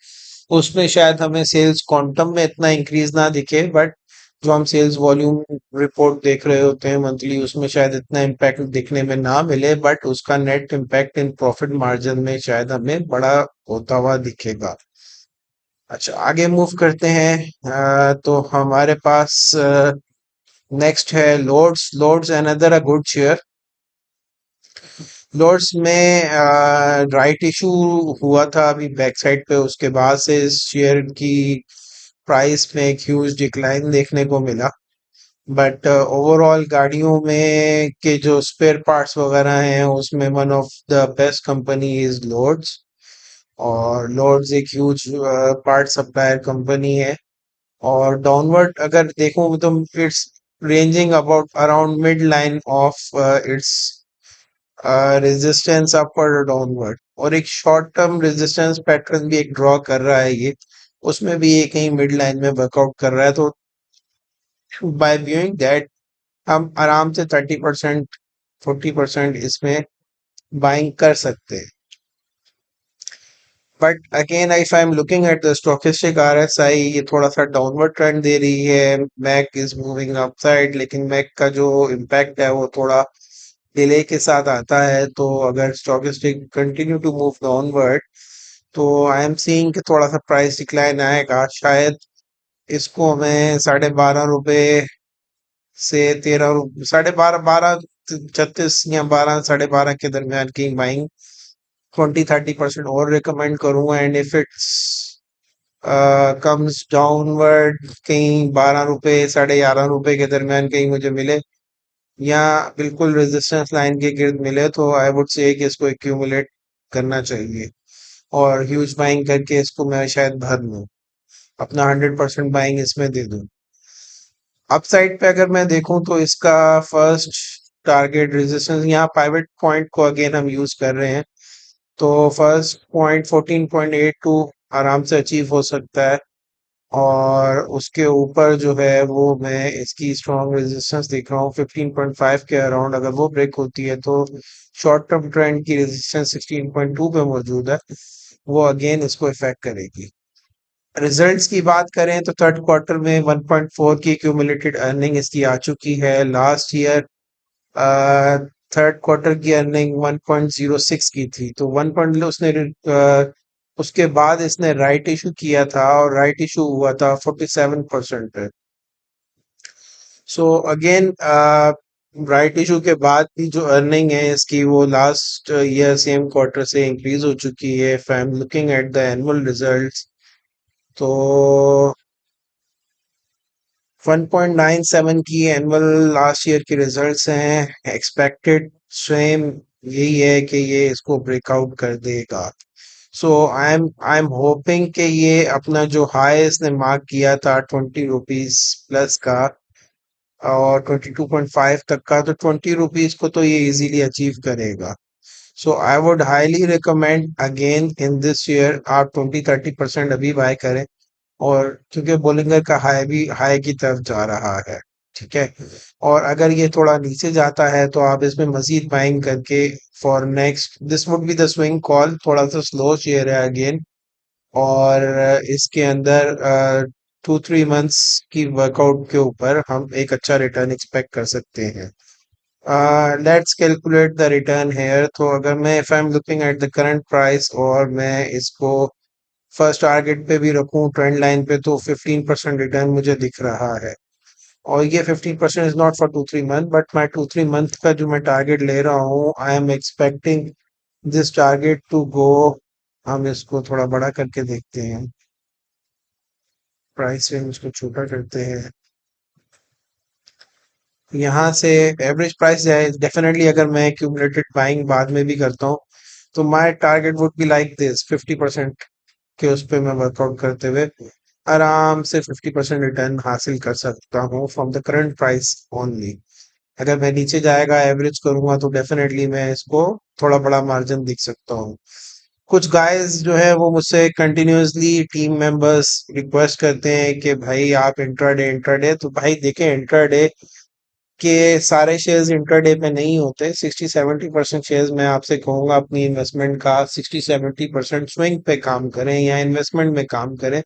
उसमें शायद हमें सेल्स क्वांटम में इतना इंक्रीज ना दिखे बट जो हम सेल्स वॉल्यूम रिपोर्ट देख रहे होते हैं मंथली उसमें शायद इतना इम्पैक्ट दिखने में ना मिले बट उसका net impact in profit margin में शायद हमें बड़ा होता हुआ दिखेगा। अच्छा आगे मूव करते हैं। तो हमारे पास नेक्स्ट है Lords. Lords another a good share. Lords में राइट इशू हुआ था अभी बैक साइड पे, उसके बाद से इस शेयर की प्राइस में एक ह्यूज डिक्लाइन देखने को मिला। बट ओवरऑल गाड़ियों में के जो स्पेयर पार्ट्स वगैरह हैं उसमें one of the best company is Lords. और लॉर्ड्स एक ह्यूज पार्ट सप्लायर कंपनी है। और डाउनवर्ड अगर देखूं तो it's ranging about around mid line of its resistance upward और डाउनवर्ड, और एक शॉर्ट टर्म रेजिस्टेंस पैटर्न भी एक ड्रॉ कर रहा है ये, उसमें भी ये कहीं मिड लाइन में वर्कआउट कर रहा है। तो बाय व्यूइंग दैट हम आराम से 30% 40% इसमें बाइंग कर सकते हैं। But again if I am looking at the stochastic RSI, ये थोड़ा सा डाउनवर्ड ट्रेंड दे रही है। मैक इज मूविंग अपसाइड, लेकिन मैक का जो इम्पैक्ट है वो थोड़ा डिले के साथ आता है। तो अगर stochastic continue to move downward तो आई एम सीइंग कि थोड़ा सा प्राइस डिक्लाइन आएगा। शायद इसको हमें 12.5 रुपए से 13 रुपए, 12.5 12 36 या 12 12.5 के दरमियान की बाइंग 20-30% और रिकमेंड करूंगा। And if it's comes downward कहीं 12 रुपए 11.5 रुपए के दरमियान कहीं मुझे मिले या बिल्कुल रेजिस्टेंस लाइन के गिर्द मिले तो आई वुड से कि इसको एक्यूमुलेट करना चाहिए और ह्यूज बाइंग करके इसको मैं शायद भर लूं, अपना 100% बाइंग इसमें दे दूं। अपसाइड पे अगर मैं देखूं तो इसका फर्स्ट टारगेट रेजिस्टेंस यहाँ पाइवट पॉइंट को अगेन हम यूज कर रहे हैं। तो फर्स्ट पॉइंट 14.82 आराम से अचीव हो सकता है। और उसके ऊपर जो है वो मैं इसकी स्ट्रॉन्ग रेजिस्टेंस देख रहा हूँ 15.5 के अराउंड। अगर वो ब्रेक होती है तो शॉर्ट टर्म ट्रेंड की रेजिस्टेंस 16.2 पे मौजूद है, वो अगेन इसको इफेक्ट करेगी। रिजल्ट्स की बात करें तो थर्ड क्वार्टर में 1.4 की क्यूमुलेटेड अर्निंग इसकी आ चुकी है। लास्ट ईयर थर्ड क्वार्टर की अर्निंग 1.06 की थी, तो 1 पॉइंट उसने उसके बाद इसने राइट इशू किया था और राइट इशू हुआ था 47% पे। सो अगेन राइट इशू के बाद भी जो अर्निंग है इसकी वो लास्ट ईयर सेम क्वार्टर से इंक्रीज हो चुकी है। If I am looking at the annual results तो 1.97 की एनुअल लास्ट ईयर के रिजल्ट्स हैं। एक्सपेक्टेड सेम यही है कि ये इसको ब्रेकआउट कर देगा। सो आई एम होपिंग कि ये अपना जो हाई इसने मार्क किया था 20 रुपीज प्लस का और 22.5 तक का, तो 20 रुपीज को तो ये इजीली अचीव करेगा। So I would highly recommend again in this year आप 20-30% अभी बाय करें। और क्योंकि बोलिंगर का हाई भी हाई की तरफ जा रहा है, ठीक है। और अगर ये थोड़ा नीचे जाता है तो आप इसमें मजीद बाइंग करके for next this would be the swing call. थोड़ा सा स्लो शेयर है अगेन, और इसके अंदर 2-3 मंथ्स की वर्कआउट के ऊपर हम एक अच्छा रिटर्न एक्सपेक्ट कर सकते हैं। Let's calculate the return here. तो अगर मैं if I am looking at the current price और मैं इसको फर्स्ट टारगेट पे भी रखूं ट्रेंड लाइन पे तो 15% रिटर्न मुझे दिख रहा है। और ये 15% is not for 2-3 month, but मैं 2-3 मंथ का जो मैं टारगेट ले रहा हूँ I am expecting this target to go. हम इसको थोड़ा बड़ा करके देखते हैं, प्राइस रेंज को छोटा करते हैं। यहाँ से एवरेज प्राइस है डेफिनेटली, अगर मैं एक्यूमुलेटेड बाइंग बाद में भी करता हूँ तो my target would be like this 50% के उस पे मैं वर्कआउट करते हुए आराम से 50% रिटर्न हासिल कर सकता हूँ from the current price only. अगर मैं नीचे जाएगा एवरेज करूंगा तो डेफिनेटली मैं इसको थोड़ा बड़ा मार्जिन दिख सकता हूँ। कुछ गाइस जो है वो मुझसे कंटिन्यूअसली टीम मेंबर्स रिक्वेस्ट करते हैं कि भाई आप इंट्राडे इंट्राडे, तो भाई देखें इंट्राडे कि सारे शेयर्स इंटरडे पे नहीं होते। 60-70% शेयर्स मैं आपसे कहूंगा अपनी इन्वेस्टमेंट का 60-70% स्विंग पे काम करें या इन्वेस्टमेंट में काम करें।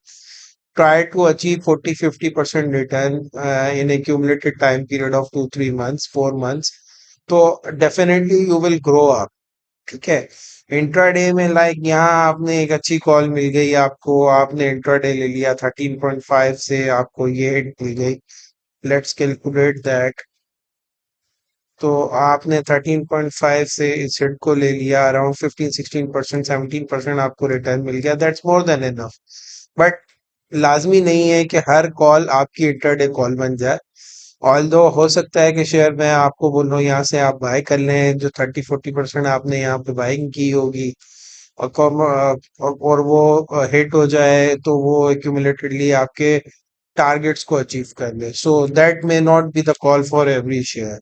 Try to achieve 40-50% return in a cumulated time period of 2-3 months 4 months। तो definitely you will grow up. ठीक है। इंट्राडे में लाइक यहाँ आपने एक अच्छी कॉल मिल गई आपको, आपने इंट्राडे ले लिया 13.5 से आपको ये हिट मिल गई। Let's calculate that. तो आपने 13.5 से इस हिट को ले लिया, अराउंड 15-16% 17% आपको रिटर्न मिल गया। That's more than enough. But लाजमी नहीं है कि हर कॉल आपकी इंटरडे कॉल बन जाए। ऑल्दो हो सकता है कि शेयर मैं आपको बोल रहा हूँ यहाँ से आप बाय कर लें, जो 30-40% आपने यहाँ पे बाइंग की होगी और और वो हिट हो जाए तो वो एक्यूमुलेटेडली आपके टारगेट्स को अचीव कर ले। So that may not be the call for every share.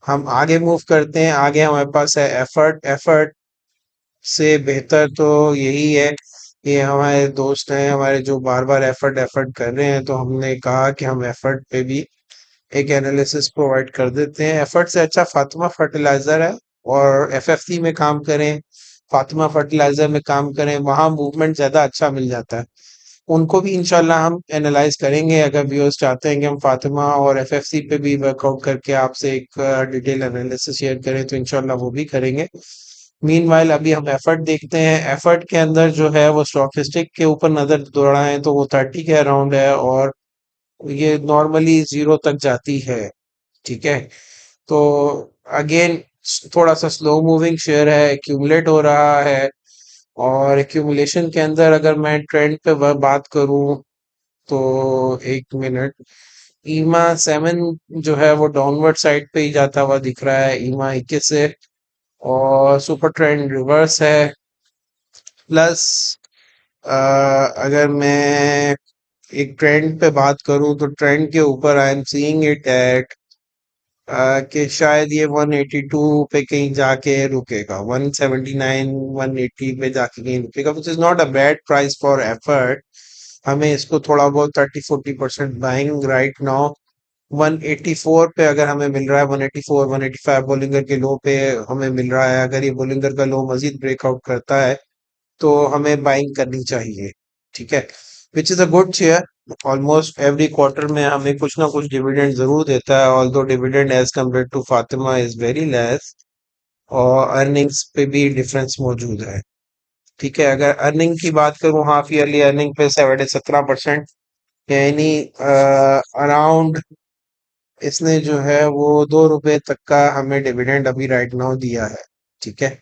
हम आगे मूव करते हैं। आगे हमारे पास है एफर्ट। एफर्ट से बेहतर तो यही है कि हमारे दोस्त हैं हमारे जो बार बार एफर्ट एफर्ट कर रहे हैं, तो हमने कहा कि हम एफर्ट पे भी एक एनालिसिस प्रोवाइड कर देते हैं। एफर्ट से अच्छा फातिमा फर्टिलाइजर है, और एफएफसी में काम करें, फातिमा फर्टिलाइजर में काम करें, वहां मूवमेंट ज्यादा अच्छा मिल जाता है। उनको भी इंशाल्लाह हम एनालाइज करेंगे। अगर व्यूअर्स चाहते हैं कि हम फातिमा और एफएफसी पे भी वर्कआउट करके आपसे एक डिटेल एनालिसिस शेयर करें, तो इंशाल्लाह वो भी करेंगे। मीनवाइल अभी हम एफर्ट देखते हैं। एफर्ट के अंदर जो है वो स्टॉकिस्टिक के ऊपर नजर दौड़ाएं तो वो 30 के अराउंड है, और ये नॉर्मली जीरो तक जाती है। ठीक है। तो अगेन थोड़ा सा स्लो मूविंग शेयर है, एक्यूमुलेट हो रहा है। और एक्यूमुलेशन के अंदर अगर मैं ट्रेंड पे बात करूं तो एक मिनट, ईमा 7 जो है वो डाउनवर्ड साइड पे ही जाता हुआ दिख रहा है, ईमा 21 से। और सुपर ट्रेंड रिवर्स है। प्लस अगर मैं एक ट्रेंड पे बात करूं तो ट्रेंड के ऊपर I am seeing it at कि शायद ये 182 पे कहीं जाके रुकेगा, 179 180 पे जाके कहीं रुकेगा, which is not a bad price for effort. हमें इसको थोड़ा बहुत 30-40% बाइंग राइट नाउ। 184 पे अगर हमें मिल रहा है, 184 185 बोलिंगर के लो पे हमें मिल रहा है। अगर ये बोलिंगर का लो मजीद ब्रेकआउट करता है तो हमें बाइंग करनी चाहिए। ठीक है। Which is a good share. Almost every quarter में हमें कुछ ना कुछ डिविडेंड जरूर देता है, although dividend as compared to Fatima is very less, और अर्निंग्स पे भी डिफरेंस मौजूद है। ठीक है। अगर अर्निंग की बात करूं, हाफ ईयरली अर्निंग पे 17%, यानी अराउंड इसने जो है वो 2 रुपए तक का हमें डिविडेंड अभी राइट नाउ दिया है। ठीक है।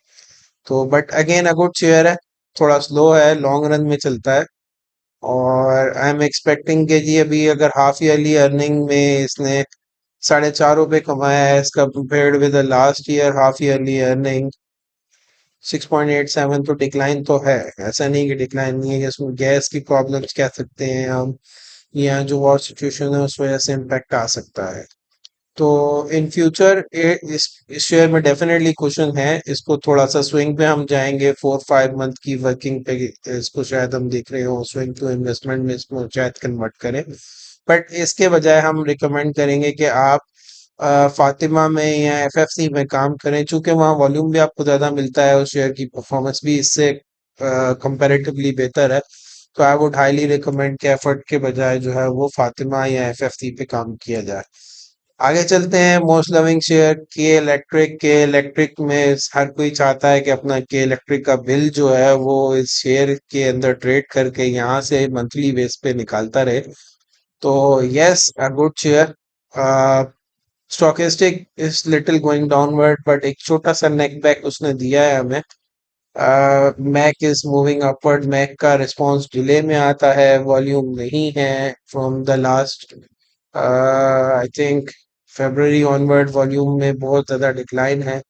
तो but again a good share है। थोड़ा स्लो है, लॉन्ग रन में चलता है। और आई एम एक्सपेक्टिंग कि जी अभी अगर हाफ ईयरली अर्निंग में इसने 4.5 रुपए कमाया है, इसका compared with the last year half yearly earning 6.87, तो डिक्लाइन तो है। ऐसा नहीं कि डिक्लाइन नहीं है, इसमें गैस की प्रॉब्लम्स कह सकते हैं हम, या जो वॉर सिचुएशन है उस वजह से इम्पैक्ट आ सकता है। तो इन फ्यूचर इस शेयर में डेफिनेटली क्वेश्चन है। इसको थोड़ा सा स्विंग पे हम जाएंगे, 4-5 मंथ की वर्किंग पे इसको शायद हम देख रहे हो स्विंग टू इन्वेस्टमेंट में इसको शायद कन्वर्ट करें। बट इसके बजाय हम रिकमेंड करेंगे कि आप फातिमा में या एफएफसी में काम करें, चूंकि वहाँ वॉल्यूम भी आपको ज्यादा मिलता है और शेयर की परफॉर्मेंस भी इससे कंपैरेटिवली बेहतर है। तो आई वुड हाईली रिकमेंड कि एफर्ट के बजाय जो है वो फातिमा या एफएफसी पे काम किया जाए। आगे चलते हैं। मोस्ट लविंग शेयर के इलेक्ट्रिक। के इलेक्ट्रिक में हर कोई चाहता है कि अपना के इलेक्ट्रिक का बिल जो है वो इस शेयर के अंदर ट्रेड करके यहाँ से मंथली बेस पे निकालता रहे। तो yes a good share. Stochastic is little going downward, but एक छोटा सा नेक बैक उसने दिया है हमें। Mac is moving upward. Mac का रिस्पांस डिले में आता है, वॉल्यूम नहीं है from the last I think February onward volume में बहुत ज्यादा डिक्लाइन है,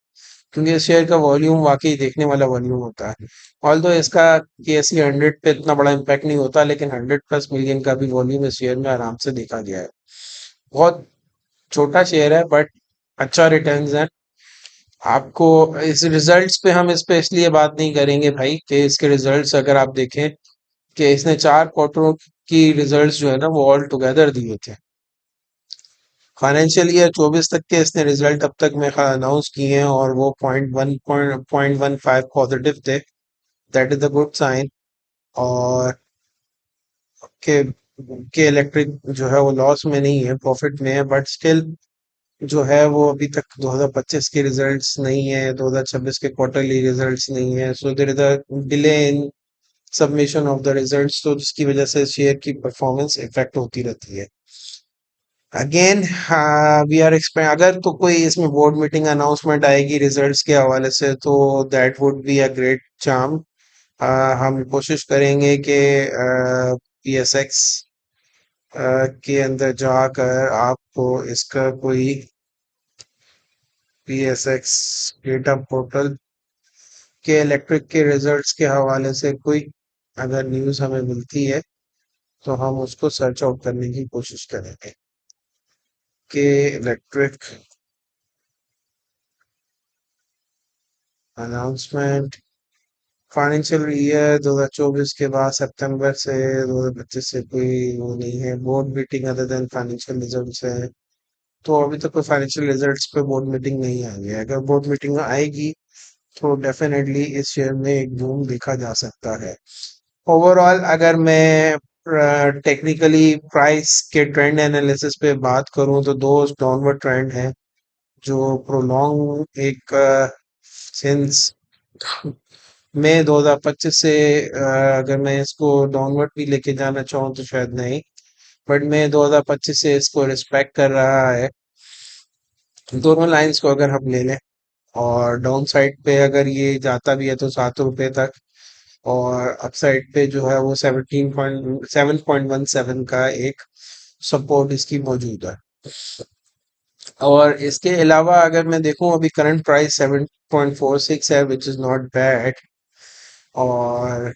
क्योंकि इस शेयर का वॉल्यूम वाकई देखने वाला वॉल्यूम होता है। ऑल्दो इसका KSE 100 पे इतना बड़ा इम्पैक्ट नहीं होता, लेकिन 100+ मिलियन का भी वॉल्यूम इस शेयर में आराम से देखा गया है। बहुत छोटा शेयर है बट अच्छा रिटर्न्स है। आपको इस रिजल्ट्स पे हम इस पे इसलिए बात नहीं करेंगे भाई कि इसके रिजल्ट्स अगर आप देखें कि इसने 4 क्वार्टरों की रिजल्ट्स जो है ना वो ऑल टुगेदर दिए थे। फाइनेंशियल ईयर 24 तक के इसने रिजल्ट अब तक में अनाउंस किए हैं और वो .15 पॉजिटिव थे। That is a good sign. और के इलेक्ट्रिक जो है वो लॉस में नहीं है, प्रॉफिट में है, बट स्टिल जो है वो अभी तक 2025 के रिजल्ट्स नहीं है, 2026 के क्वार्टरली रिजल्ट्स नहीं है, so there is a delay in submission of the results, तो जिसकी वजह से शेयर की परफॉर्मेंस इफेक्ट होती रहती है। अगेन वी आर एक्सपेक्ट, अगर तो कोई इसमें बोर्ड मीटिंग अनाउंसमेंट आएगी रिजल्ट्स के हवाले से तो that would be a great charm. हम कोशिश करेंगे कि पीएसएक्स के अंदर जाकर आपको इसका कोई पीएसएक्स डेटा पोर्टल के इलेक्ट्रिक के रिजल्ट्स के हवाले से कोई अगर न्यूज़ हमें मिलती है तो हम उसको सर्च आउट करने की कोशिश करेंगे कि इलेक्ट्रिक अनाउंसमेंट फाइनेंशियल ईयर 2024 के बाद सितंबर से 2025 से कोई वो नहीं है board meeting other than financial results है। तो अभी तक कोई फाइनेंशियल रिजल्ट्स पे बोर्ड मीटिंग नहीं आई है। अगर बोर्ड मीटिंग आएगी तो डेफिनेटली इस शेयर में एक बूम देखा जा सकता है। ओवरऑल अगर मैं टेक्निकली प्राइस के ट्रेंड एनालिसिस पे बात करूं तो दो डाउनवर्ड ट्रेंड है जो प्रोलॉन्ग एक सिंस मई 2025 से अगर मैं इसको डाउनवर्ड भी लेके जाना चाहूँ तो शायद नहीं, बट मई 2025 से इसको रिस्पेक्ट कर रहा है। दोनों लाइंस को अगर हम ले लें और डाउन साइड पे अगर ये जाता भी है तो ₹7 तक, और अपसाइड पे जो है वो 7.17 का एक सपोर्ट इसकी मौजूद है। और इसके अलावा अगर मैं देखूं अभी करंट प्राइस 7.46 है विच इज नॉट बैड। और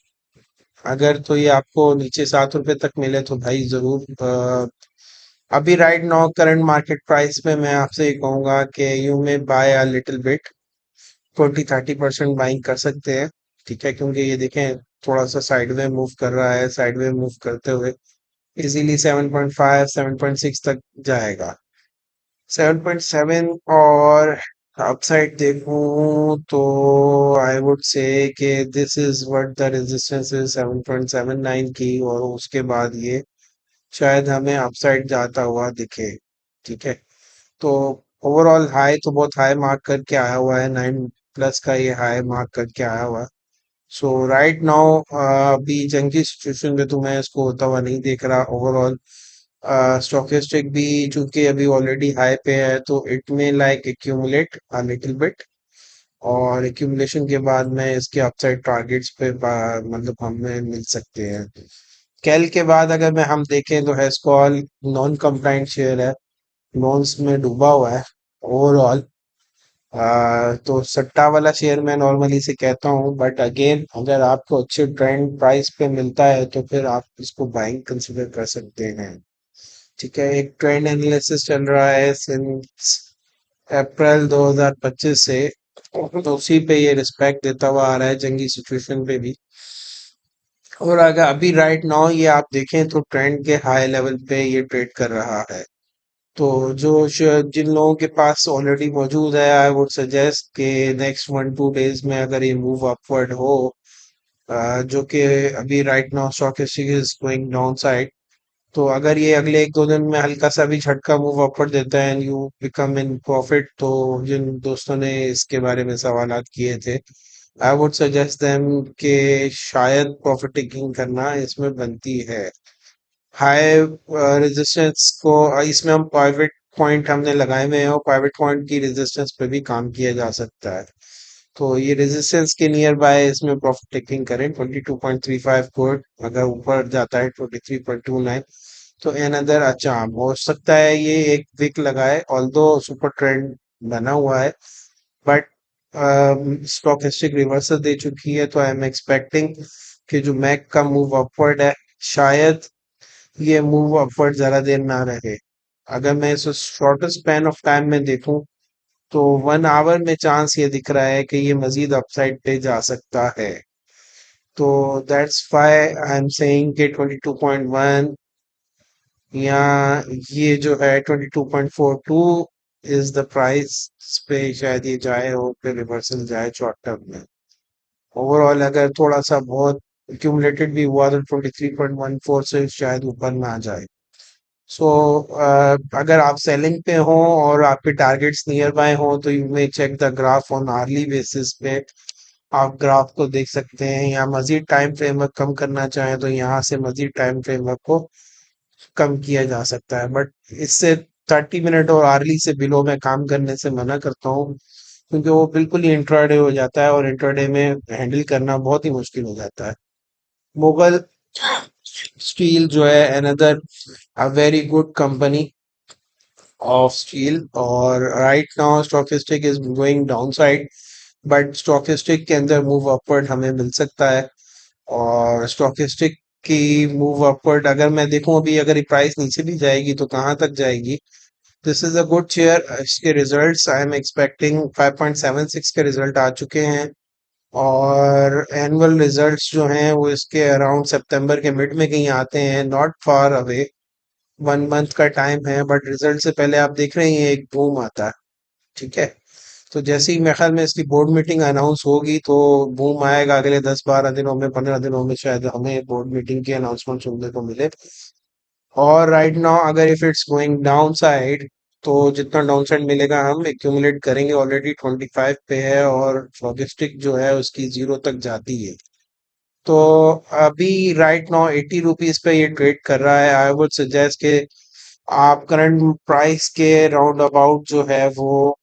अगर तो ये आपको नीचे ₹7 तक मिले तो भाई जरूर अभी right now current market price पे मैं आपसे ये कहूंगा कि you may buy a little bit 20-30% buying कर सकते हैं। ठीक है, क्योंकि ये देखें थोड़ा सा साइडवे मूव कर रहा है, साइडवे मूव करते हुए इजीली 7.5 7.6 तक जाएगा। 7.7 और अपसाइड देखूं तो आई वुड से कि this is what the resistance is 7.79 की, और उसके बाद ये शायद हमें अपसाइड जाता हुआ दिखे। ठीक है, तो ओवरऑल हाई तो बहुत हाई मार्क करके आया हुआ है, 9+ का ये हाई मार्क करके आया हुआ है। सो राइट नाउ अभी जंग की सिचुएशन में तो मैं इसको होता हुआ नहीं देख रहा ओवरऑल। स्टोकेस्टिक भी चूंकि अभी ऑलरेडी हाई पे है तो इट में लाइक एक्यूमुलेट अ लिटिल बिट, और एक्यूमुलेशन के बाद में इसके अपसाइड टारगेट्स पे मतलब हमें मिल सकते हैं। कैल के बाद अगर मैं हम देखें तो हेस्कॉल नॉन कंप्लाइंट शेयर है, नॉन्स में डूबा हुआ है ओवरऑल। तो सट्टा वाला शेयर मैं नॉर्मली से कहता हूँ, बट अगेन अगर आपको अच्छे ट्रेंड प्राइस पे मिलता है तो फिर आप इसको बाइंग कंसिडर कर सकते हैं। ठीक है, एक ट्रेंड एनालिसिस चल रहा है सिंस अप्रैल 2025 से, तो उसी पे ये रिस्पेक्ट देता हुआ आ रहा है जंगी सिचुएशन पे भी। और अगर अभी राइट नाउ ये आप देखें तो ट्रेंड के हाई लेवल पे ये ट्रेड कर रहा है। तो जिन लोगों के पास ऑलरेडी मौजूद है आई वुड सजेस्ट कि नेक्स्ट 1-2 डेज में अगर ये मूव अपवर्ड हो, जो कि अभी right now stock exchange is going down side, तो अगर ये अगले 1-2 दिन में हल्का सा भी झटका मूव अपवर्ड देता है and you become in profit, तो जिन दोस्तों ने इसके बारे में सवालात किए थे आई वुड सजेस्ट देम कि शायद प्रॉफिट टेकिंग करना इसमें बनती है। हाई रेजिस्टेंस को इसमें हम प्राइवेट पॉइंट हमने लगाए हुए हैं और प्राइवेट पॉइंट की रेजिस्टेंस पे भी काम किया जा सकता है। तो ये रेजिस्टेंस के नियर बाय इसमें प्रॉफिट टेकिंग करें 22.35 कोड, अगर ऊपर जाता है 23.29 तो अनदर अच्छा हो सकता है ये एक विक लगाए, ऑल्दो सुपर ट्रेंड बना हुआ है, बट स्टॉकेस्टिक रिवर्सल दे चुकी है, तो आई एम एक्सपेक्टिंग कि जो मैक का मूव अपवर्ड है शायद ये मूव अपवर्ड ज्यादा देर ना रहे। अगर मैं इस शॉर्टर स्पैन ऑफ टाइम में देखूं तो 1 आवर में चांस ये दिख रहा है कि ये मजीद अपसाइड पे जा सकता है। तो that's why I am saying कि 22.1 यहाँ ये जो है 22.42 इज द प्राइस पे शायद ये जाए और फिर रिवर्सल जाए शॉर्ट टर्म में। ओवरऑल अगर थोड़ा सा बहुत एक्यूमुलेटेड भी हुआ तो 23.14 से शायद ऊपर ना जाए। सो अगर आप सेलिंग पे हो और आपके टारगेट्स नियर बाय हो तो you may check the graph on early basis पे। आप ग्राफ को देख सकते हैं, या मजीद टाइम फ्रेमवर्क कम करना चाहें तो यहाँ से मजीद टाइम फ्रेमवर्क को कम किया जा सकता है, बट इससे 30 मिनट और आर्ली से बिलो में काम करने से मना करता हूँ, क्योंकि वो बिल्कुल ही इंट्राडे हो जाता है और इंट्राडे में हैंडल करना बहुत ही मुश्किल हो जाता है। मुगल स्टील जो है another a very good company of steel, और right now stochastic is going down side, but stochastic के अंदर मूव अपवर्ड हमें मिल सकता है। और स्टॉकिस्टिक की मूव अपवर्ड अगर मैं देखूं अभी अगर ये प्राइस नीचे भी जाएगी तो कहाँ तक जाएगी। This is a good share. इसके रिजल्ट्स आई एम एक्सपेक्टिंग 5.76 के रिजल्ट आ चुके हैं, और एनुअल रिजल्ट्स जो हैं वो इसके अराउंड सितंबर के मिड में कहीं आते हैं, नॉट फार अवे। 1 मंथ का टाइम है, बट रिजल्ट से पहले आप देख रहे हैं एक बूम आता है। ठीक है, तो जैसे ही मेरे ख्याल में इसकी बोर्ड मीटिंग अनाउंस होगी तो बूम आएगा, अगले 10-12 दिनों में 15 दिनों में शायद हमें बोर्ड मीटिंग की अनाउंसमेंट सुनने को मिले। और राइट नाउ अगर if it's going down side तो जितना डाउन साइड मिलेगा हम एक्यूमुलेट करेंगे, ऑलरेडी 25 पे है और लॉजिस्टिक जो है उसकी जीरो तक जाती है। तो अभी राइट नाउ 80 रुपीज पे ये ट्रेड कर रहा है। आई वुड सजेस्ट कि आप करंट प्राइस के राउंड अबाउट जो है वो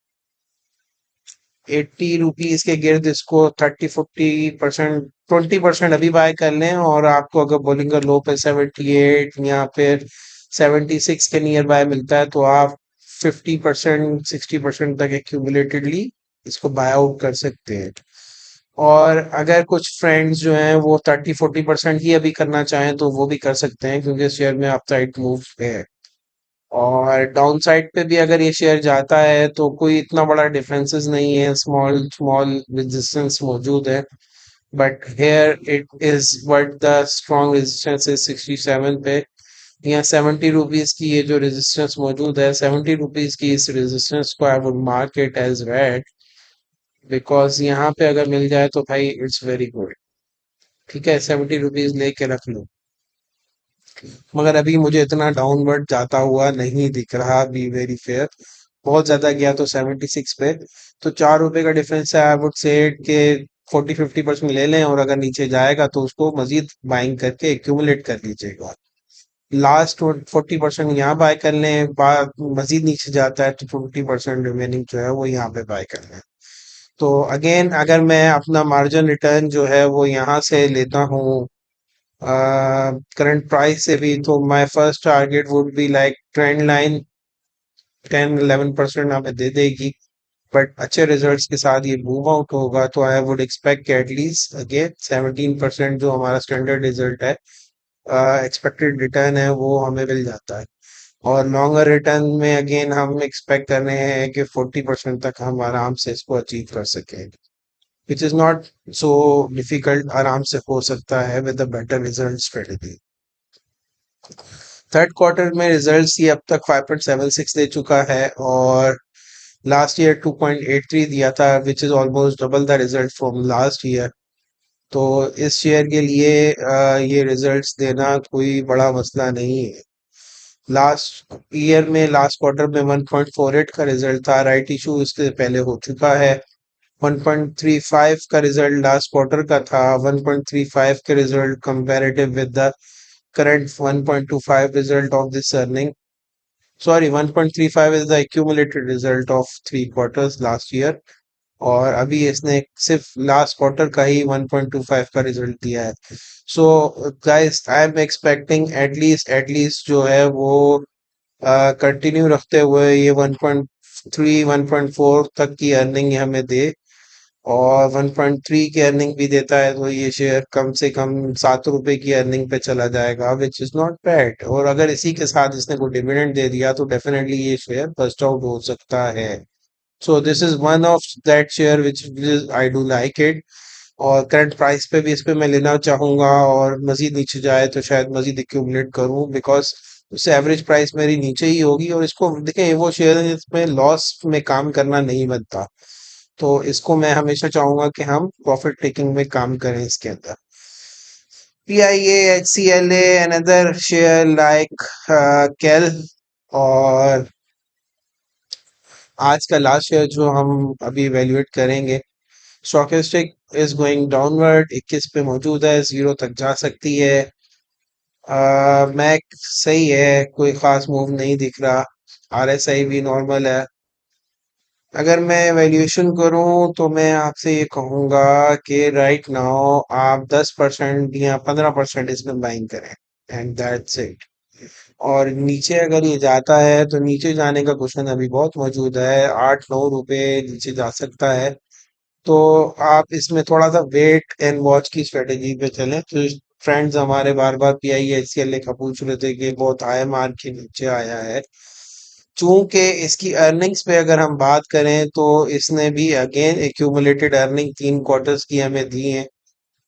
80 रुपीज के गिर्द इसको 30-40%, 20% अभी बाय कर लें, और आपको अगर बोलिंगर लो पे 78 या फिर 76 के नियर बाय मिलता है तो आप 50% 60% तक एक्यूमुलेटेडली इसको बाय आउट कर सकते हैं। और अगर कुछ फ्रेंड्स जो हैं वो 30-40% ही अभी करना चाहें तो वो भी कर सकते हैं, क्योंकि शेयर में अपसाइड मूव है। और डाउन साइड पे भी अगर ये शेयर जाता है तो कोई इतना बड़ा डिफरेंसेस नहीं है, स्मॉल स्मॉल रेजिस्टेंस मौजूद है, but here it is what the strong resistance is 67 पे। यहाँ 70 रुपीज की ये जो रेजिस्टेंस मौजूद है, 70 रुपीज की इस रेजिस्टेंस को I would mark it as red, because यहाँ पे अगर मिल जाए तो भाई इट्स वेरी गुड। ठीक है, 70 रुपीज लेके रख लो, मगर अभी मुझे इतना डाउनवर्ड जाता हुआ नहीं दिख रहा, बी वेरी फेयर। बहुत ज्यादा गया तो 76 पे, तो 4 रुपए का डिफरेंस है। आई वुड से के 40-50% ले लें, और अगर नीचे जाएगा तो उसको मजीद बाइंग करके एक्यूमुलेट कर लीजिएगा। लास्ट 40% यहाँ बाय कर लें, बाद मजीद नीचे जाता है तो 50% रिमेनिंग जो है वो यहाँ पे बाय कर लें। तो अगेन अगर मैं अपना मार्जिन रिटर्न जो है वो यहाँ से लेता हूँ करंट प्राइस से भी, तो my first target would be like trend line 10-11% हमें दे देगी, बट अच्छे रिजल्ट्स के साथ ये मूव आउट होगा तो I would expect at least again 17% जो हमारा स्टैंडर्ड रिजल्ट है, एक्सपेक्टेड रिटर्न है, वो हमें मिल जाता है। और लॉन्गर रिटर्न में अगेन हम एक्सपेक्ट कर रहे हैं कि 40% तक हम आराम से इसको अचीव कर सकें, which is not so difficult, आराम से हो सकता है with a better result strategy. Third quarter में रिजल्ट्स ये अब तक 5.76 दे चुका है, और लास्ट ईयर 2.83 दिया था, which is almost double the result from last year. तो इस शेयर के लिए ये रिजल्ट्स देना कोई बड़ा मसला नहीं है। लास्ट ईयर में लास्ट क्वार्टर में 1.48 का रिजल्ट था, राइट इशू इसके पहले हो चुका है। 1.35 का रिजल्ट लास्ट क्वार्टर का था, 1.35 के result comparative with the current 1.25 result of this earning. Sorry, 1.35 is the accumulated result of 3 quarters last year. और अभी इसने सिर्फ लास्ट क्वार्टर का ही 1.25 का रिजल्ट दिया है। So guys I am expecting at least जो है वो कंटिन्यू रखते हुए ये 1.3 1.4 तक की अर्निंग हमें दे, और 1.3 की अर्निंग भी देता है तो ये शेयर कम से कम 7 रुपए की अर्निंग पे चला जाएगा, विच इज नॉट बैड। और अगर इसी के साथ इसने कोई डिविडेंड दे दिया तो डेफिनेटली ये शेयर बस्ट आउट हो सकता है। So this is one of that share which I do like it, और करंट प्राइस पे भी इस पे मैं लेना चाहूंगा, और मजीद नीचे जाए तो शायद मजीद एक्यूमुलेट करूं, बिकॉज उससे एवरेज प्राइस मेरी नीचे ही होगी, और इसको देखें, ये वो शेयर है जिसमें लॉस में काम करना नहीं बनता। तो इसको मैं हमेशा चाहूंगा कि हम प्रॉफिट टेकिंग में काम करें इसके अंदर। PIA, HCLA, another share like Kel, और आज का लास्ट शेयर जो हम अभी इवेल्युएट करेंगे, स्टॉकेस्टिक इज गोइंग डाउनवर्ड, 21 पे मौजूद है, 0 तक जा सकती है। मैक सही है, कोई खास मूव नहीं दिख रहा। RSI भी नॉर्मल है। अगर मैं वैल्यूएशन करूं तो मैं आपसे ये कहूंगा कि राइट नाउ आप 10% या 15% इसमें बाइंग करें, एंड दैट्स इट। और नीचे अगर ये जाता है तो नीचे जाने का क्वेश्चन अभी बहुत मौजूद है, 8-9 रुपए नीचे जा सकता है। तो आप इसमें थोड़ा सा वेट एंड वॉच की स्ट्रेटेजी पे चलें। तो फ्रेंड्स हमारे बार बार PIHCL का पूछ रहे थे कि बहुत हाई मार्क के नीचे आया है। चूंकि इसकी अर्निंग्स पे अगर हम बात करें तो इसने भी अगेन एक्यूमुलेटेड अर्निंग 3 क्वार्टर्स की हमें दी है,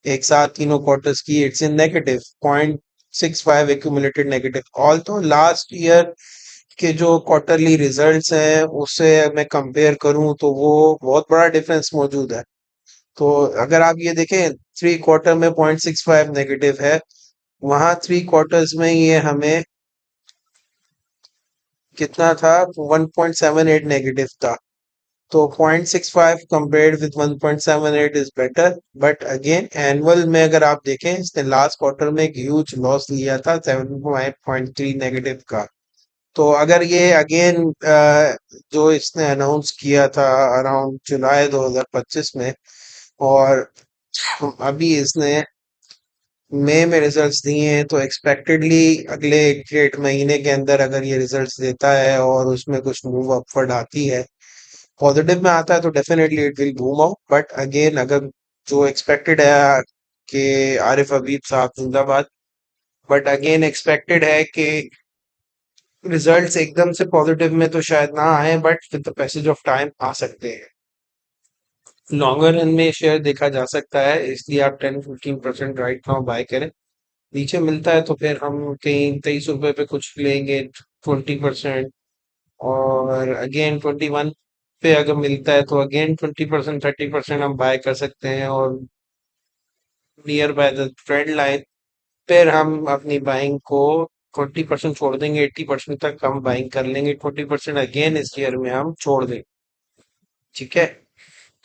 एक साथ तीनों क्वार्टर्स की। It's in negative 0.65 accumulated negative. All तो लास्ट ईयर के जो क्वार्टरली रिजल्ट्स हैं उससे मैं कंपेयर करूं तो वो बहुत बड़ा डिफरेंस मौजूद है। तो अगर आप ये देखें, 3 क्वार्टर में 0.65 नेगेटिव है, वहां 3 क्वार्टर्स में ये हमें कितना था, 1.78 नेगेटिव था। तो 0.65 compared with 1.78 is better. But again annual में अगर आप देखें, इसने लास्ट क्वार्टर में एक ह्यूज लॉस लिया था 7.3 नेगेटिव का। तो अगर ये अगेन जो इसने अनाउंस किया था अराउंड जुलाई 2025 में, और अभी इसने मई में रिजल्ट्स दिए हैं, तो एक्सपेक्टेडली अगले 1 डेढ़ महीने के अंदर अगर ये रिजल्ट्स देता है और उसमें कुछ मूव अपवर्ड आती है, पॉजिटिव में आता है, तो definitely it will boom out. But again अगर जो एक्सपेक्टेड है कि आरिफ हबीब साहब जिंदाबाद, बट अगेन एक्सपेक्टेड है कि रिजल्ट्स एकदम से पॉजिटिव में तो शायद ना आए, but with the passage of time आ सकते हैं। लॉन्गर रन में शेयर देखा जा सकता है, इसलिए आप 10-15% राइट नाउ बाय करें। नीचे मिलता है तो फिर हम कहीं 23 रुपए पे कुछ लेंगे 20%, और अगेन 21 पे अगर मिलता है तो अगेन 20% 30% हम बाय कर सकते हैं, और near by the trend line फिर हम अपनी बाइंग को 20% छोड़ देंगे, 80% तक हम बाइंग कर लेंगे, 20% अगेन इस ईयर में हम छोड़ देंगे। ठीक है।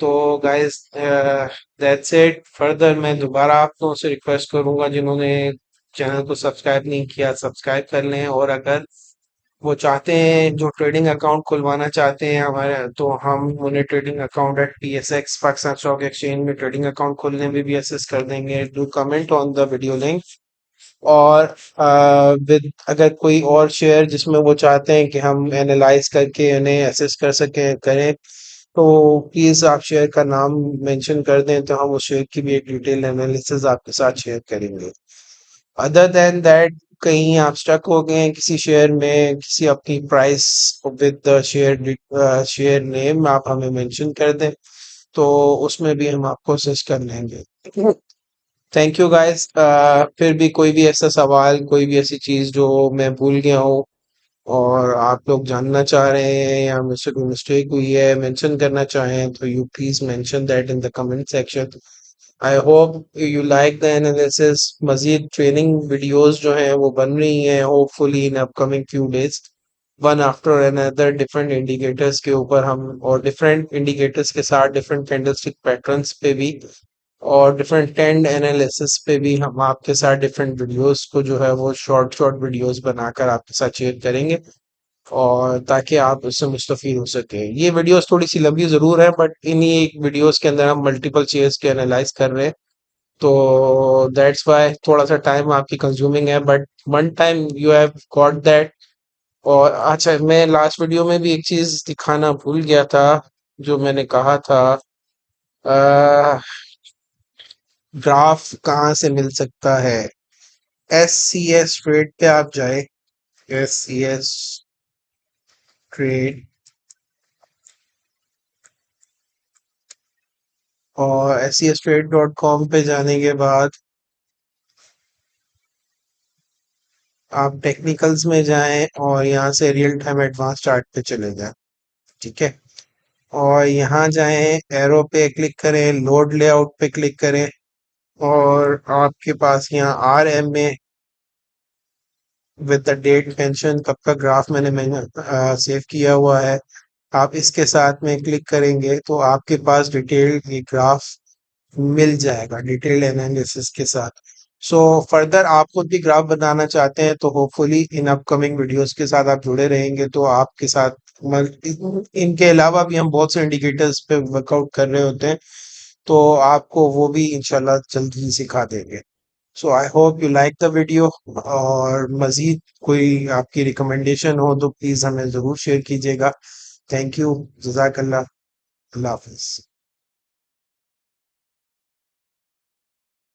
तो गाइस दैट्स इट। फर्दर मैं दोबारा आप लोगों से रिक्वेस्ट करूंगा, जिन्होंने चैनल को सब्सक्राइब नहीं किया, सब्सक्राइब कर लें। और अगर वो चाहते हैं, जो ट्रेडिंग अकाउंट खुलवाना चाहते हैं हमारे, तो हम उन्हें trading account at PSX Pakistan stock exchange में ट्रेडिंग अकाउंट खोलने में भी असिस्ट कर देंगे। Do comment on the video link. और विद अगर कोई और शेयर जिसमें वो चाहते हैं कि हम एनालाइज करके उन्हें असिस्ट कर सकें करें, तो प्लीज आप शेयर का नाम मेंशन कर दें, तो हम उस शेयर की भी एक डिटेल एनालिसिस आपके साथ शेयर करेंगे। अदर देन दैट, कहीं आप स्टक हो गए हैं किसी शेयर में, किसी अपनी price with the share share name आप हमें मेंशन कर दें, तो उसमें भी हम आपको असिस्ट कर लेंगे। Thank you guys. फिर भी कोई भी ऐसा सवाल, कोई भी ऐसी चीज जो मैं भूल गया हूँ और आप लोग जानना चाह रहे हैं, या मुझसे कोई मिस्टेक हुई है मेंशन करना चाहें, तो you please mention that in the comment section. I hope you like the analysis. मजीद ट्रेनिंग वीडियोस जो हैं वो बन रही हैं hopefully in upcoming few days, one after another, different indicators के ऊपर हम, और डिफरेंट इंडिकेटर्स के साथ डिफरेंट कैंडलस्टिक पैटर्न्स पे भी, और डिफरेंट ट्रेंड एनालिसिस पे भी हम आपके साथ डिफरेंट वीडियोस को जो है वो शॉर्ट शॉर्ट वीडियोस बनाकर आपके साथ शेयर करेंगे, और ताकि आप उससे मुस्तफीद हो सके। ये वीडियोस थोड़ी सी लंबी जरूर है, बट इन्हीं एक वीडियोस के अंदर हम मल्टीपल शेयर्स के एनालाइज कर रहे हैं, तो दैट्स वाई थोड़ा सा टाइम आपकी कंज्यूमिंग है, but one time you have got that. और अच्छा, मैं लास्ट वीडियो में भी एक चीज दिखाना भूल गया था, जो मैंने कहा था, ग्राफ कहाँ से मिल सकता है। SCS ट्रेड पे आप जाए, SCS ट्रेड, और SCS trade.com पे जाने के बाद आप टेक्निकल्स में जाएं और यहाँ से रियल टाइम एडवांस चार्ट पे चले जाएं। ठीक है। और यहाँ जाएं, एरो पे क्लिक करें, लोड लेआउट पे क्लिक करें, और आपके पास यहाँ आर एम में विद द डेट मेंशन कब का ग्राफ मैंने सेव किया हुआ है, आप इसके साथ में क्लिक करेंगे तो आपके पास डिटेल ये ग्राफ मिल जाएगा, डिटेल्ड एनालिसिस के साथ। सो फर्दर आप खुद भी ग्राफ बनाना चाहते हैं तो होपफुली इन अपकमिंग वीडियोस के साथ आप जुड़े रहेंगे तो आपके साथ इनके अलावा भी हम बहुत से इंडिकेटर्स पे वर्कआउट कर रहे होते हैं, तो आपको वो भी इंशाल्लाह जल्दी ही सिखा देंगे। So I hope you like the video, और मजीद कोई आपकी रिकमेंडेशन हो तो प्लीज़ हमें ज़रूर शेयर कीजिएगा। Thank you. जज़ाकल्लाह। अल्लाह हाफिज़।